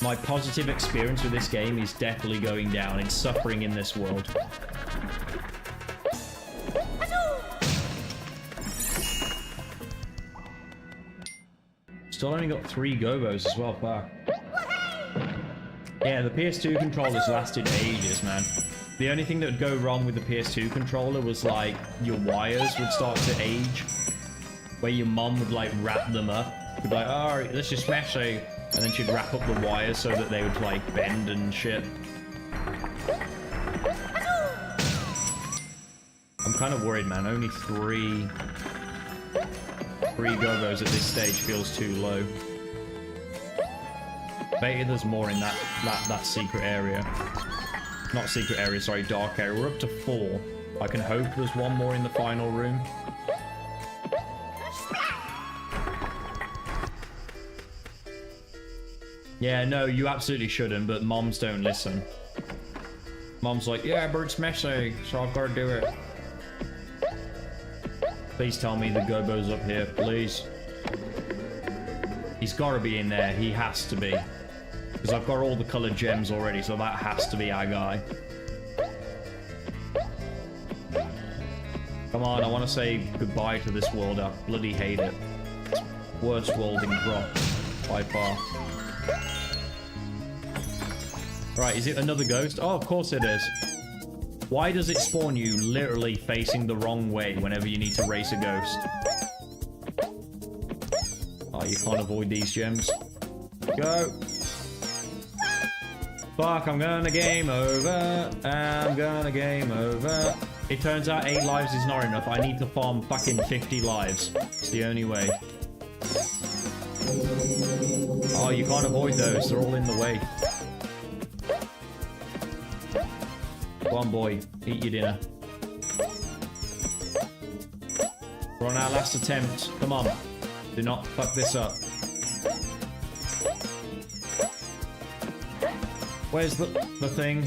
My positive experience with this game is definitely going down. It's suffering in this world. Still only got 3 gobos as well. Fuck. Yeah, the PS2 controllers lasted ages, man. The only thing that would go wrong with the PS2 controller was like your wires would start to age, where your mom would like wrap them up. She'd be like, "Oh, this is messy," and then she'd wrap up the wires so that they would like bend and shit. I'm kind of worried, man. Only three gobos at this stage feels too low. Bet there's more in that secret area. Not secret area, sorry, dark area. We're up to 4. I can hope there's one more in the final room. Yeah, no, you absolutely shouldn't, but moms don't listen. Mom's like, yeah, but it's messy, so I've got to do it. Please tell me the gobo's up here, please. He's got to be in there. He has to be. Because I've got all the colored gems already, so that has to be our guy. Come on, I want to say goodbye to this world. I bloody hate it. It's worst world in Croc, by far. Right, is it another ghost? Oh, of course it is. Why does it spawn you literally facing the wrong way whenever you need to race a ghost? Oh, you can't avoid these gems. Go! Fuck, I'm gonna game over. I'm gonna game over. It turns out 8 lives is not enough. I need to farm fucking 50 lives. It's the only way. Oh, you can't avoid those. They're all in the way. Come on, boy. Eat your dinner. We're on our last attempt. Come on. Do not fuck this up. Where's the thing?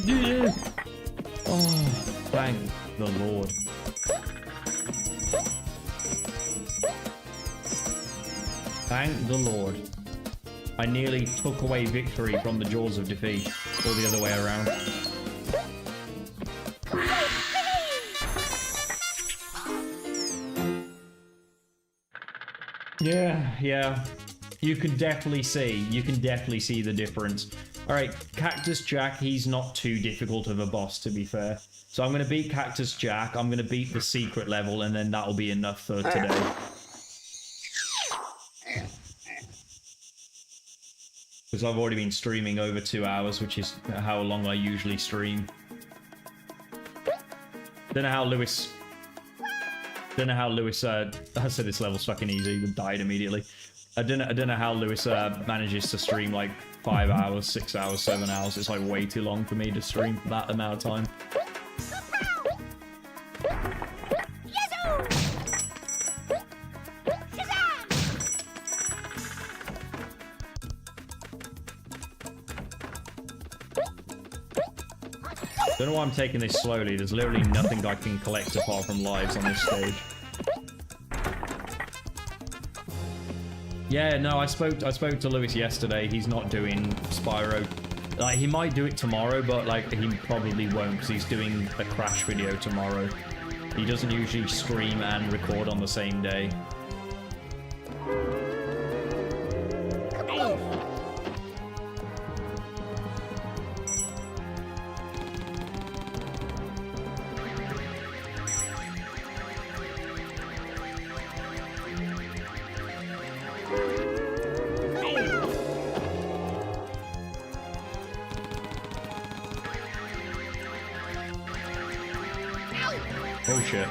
Yeah. Oh, thank the Lord. Thank the Lord. I nearly took away victory from the jaws of defeat. Or the other way around. Yeah. You can definitely see the difference. Alright, Cactus Jack, he's not too difficult of a boss, to be fair. So I'm going to beat Cactus Jack, I'm going to beat the secret level, and then that'll be enough for today. Because I've already been streaming over 2 hours, which is how long I usually stream. Don't know how Lewis... I said this level's fucking easy, he died immediately. I don't know how Lewis manages to stream like 5 hours, 6 hours, 7 hours. It's like way too long for me to stream for that amount of time. Don't know why I'm taking this slowly. There's literally nothing I can collect apart from lives on this stage. Yeah, no, I spoke to Lewis yesterday. He's not doing Spyro. Like, he might do it tomorrow, but like he probably won't because he's doing a Crash video tomorrow. He doesn't usually stream and record on the same day. Oh shit.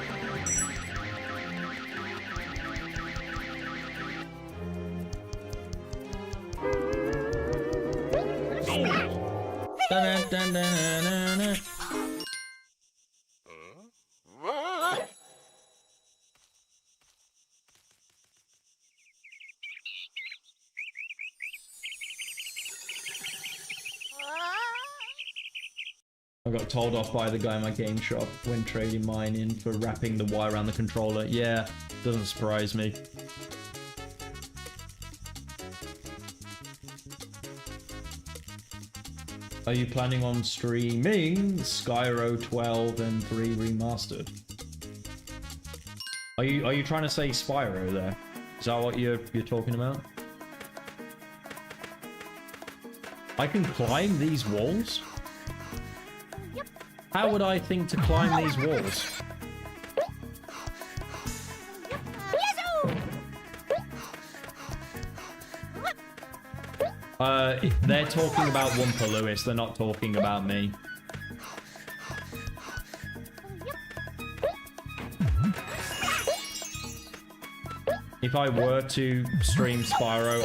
Dun, dun, dun, dun, dun. I got told off by the guy in my game shop when trading mine in for wrapping the wire around the controller. Yeah, doesn't surprise me. Are you planning on streaming Spyro 12 and 3 Remastered? Are you trying to say Spyro there? Is that what you're talking about? I can climb these walls? How would I think to climb these walls? They're talking about Wumpa Lewis, they're not talking about me. If I were to stream Spyro,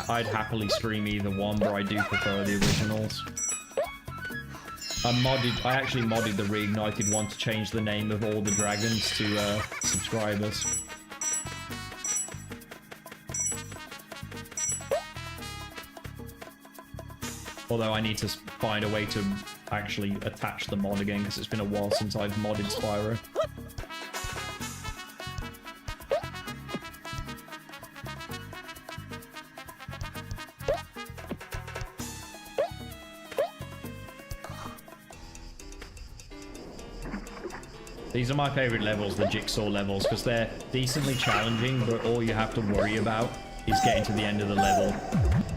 I'd happily stream either one, but I do prefer the originals. I actually modded the reignited one to change the name of all the dragons to subscribers. Although I need to find a way to actually attach the mod again, because it's been a while since I've modded Spyro. These are my favorite levels, the jigsaw levels, because they're decently challenging, but all you have to worry about is getting to the end of the level.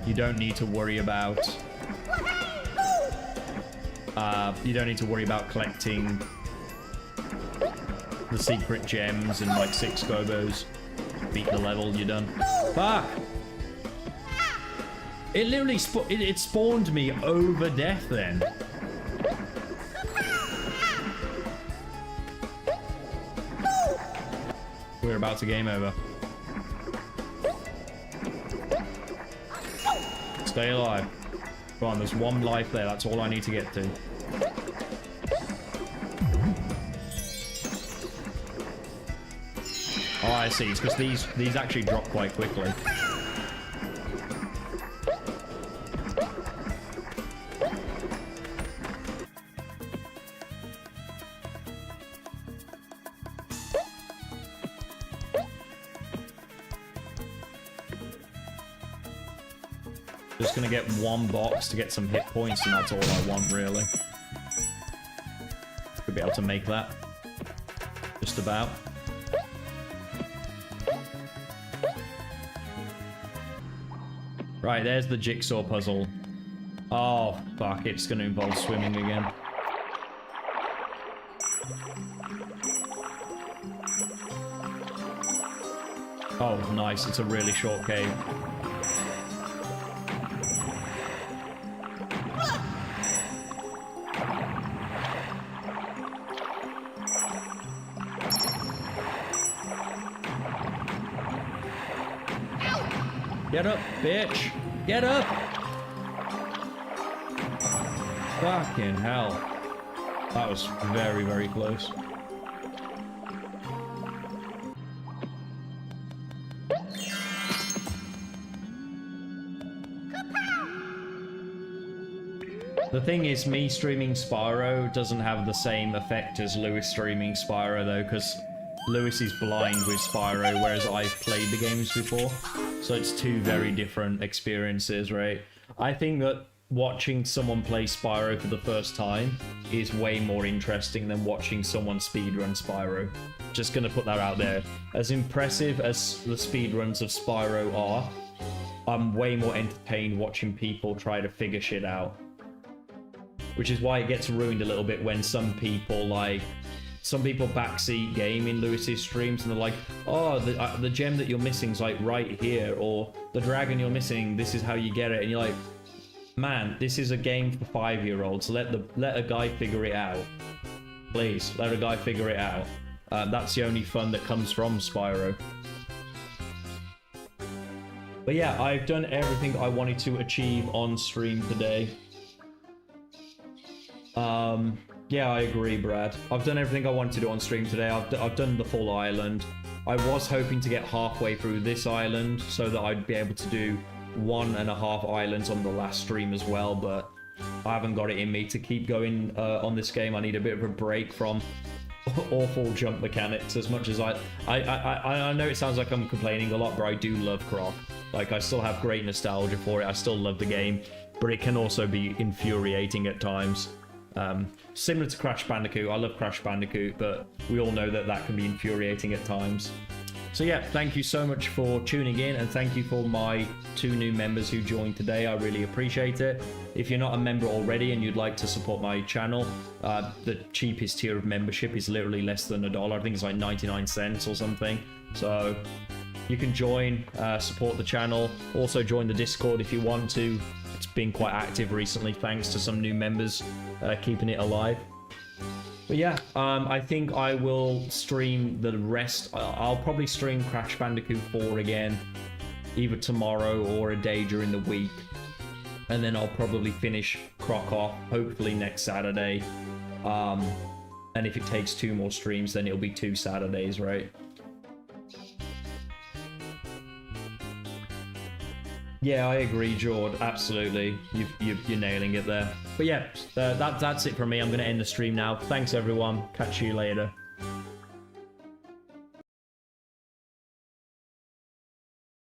You don't need to worry about... collecting the secret gems and like 6 gobos. Beat the level, you're done. Fuck! It literally it spawned me over death then. We're about to game over. Stay alive. Come on, there's one life there. That's all I need to get to. Oh, I see. It's because these actually drop quite quickly. Just gonna get one box to get some hit points, and that's all I want, really. Could be able to make that. Just about. Right, there's the jigsaw puzzle. Oh, fuck, it's gonna involve swimming again. Oh, nice, it's a really short cave. Get up, bitch! Get up! Fucking hell. That was very, very close. The thing is, me streaming Spyro doesn't have the same effect as Lewis streaming Spyro, though, because Lewis is blind with Spyro, whereas I've played the games before. So it's two very different experiences, right? I think that watching someone play Spyro for the first time is way more interesting than watching someone speedrun Spyro. Just gonna put that out there. As impressive as the speedruns of Spyro are, I'm way more entertained watching people try to figure shit out. Which is why it gets ruined a little bit when some people backseat game in Lewis's streams and they're like, oh, the gem that you're missing is like right here, or the dragon you're missing, this is how you get it. And you're like, man, this is a game for 5-year-olds. Let a guy figure it out. Please, let a guy figure it out. That's the only fun that comes from Spyro. But yeah, I've done everything I wanted to achieve on stream today. Yeah, I agree, Brad. I've done everything I wanted to do on stream today. I've done the full island. I was hoping to get halfway through this island so that I'd be able to do 1.5 islands on the last stream as well, but I haven't got it in me to keep going on this game. I need a bit of a break from awful jump mechanics. As much as I know it sounds like I'm complaining a lot, but I do love Croc. Like, I still have great nostalgia for it. I still love the game, but it can also be infuriating at times. Similar to Crash Bandicoot. I love Crash Bandicoot, but we all know that that can be infuriating at times. So yeah, thank you so much for tuning in, and thank you for my 2 new members who joined today. I really appreciate it. If you're not a member already and you'd like to support my channel, the cheapest tier of membership is literally less than $1. I think it's like 99 cents or something. So you can join, support the channel. Also join the Discord if you want to. It's been quite active recently thanks to some new members keeping it alive. But yeah, I think I will stream the rest. I'll probably stream Crash Bandicoot 4 again, either tomorrow or a day during the week. And then I'll probably finish Croc off, hopefully next Saturday. And if it takes 2 more streams, then it'll be 2 Saturdays, right? Yeah, I agree, Jord. Absolutely. You're nailing it there. But yeah, that's it from me. I'm going to end the stream now. Thanks, everyone. Catch you later.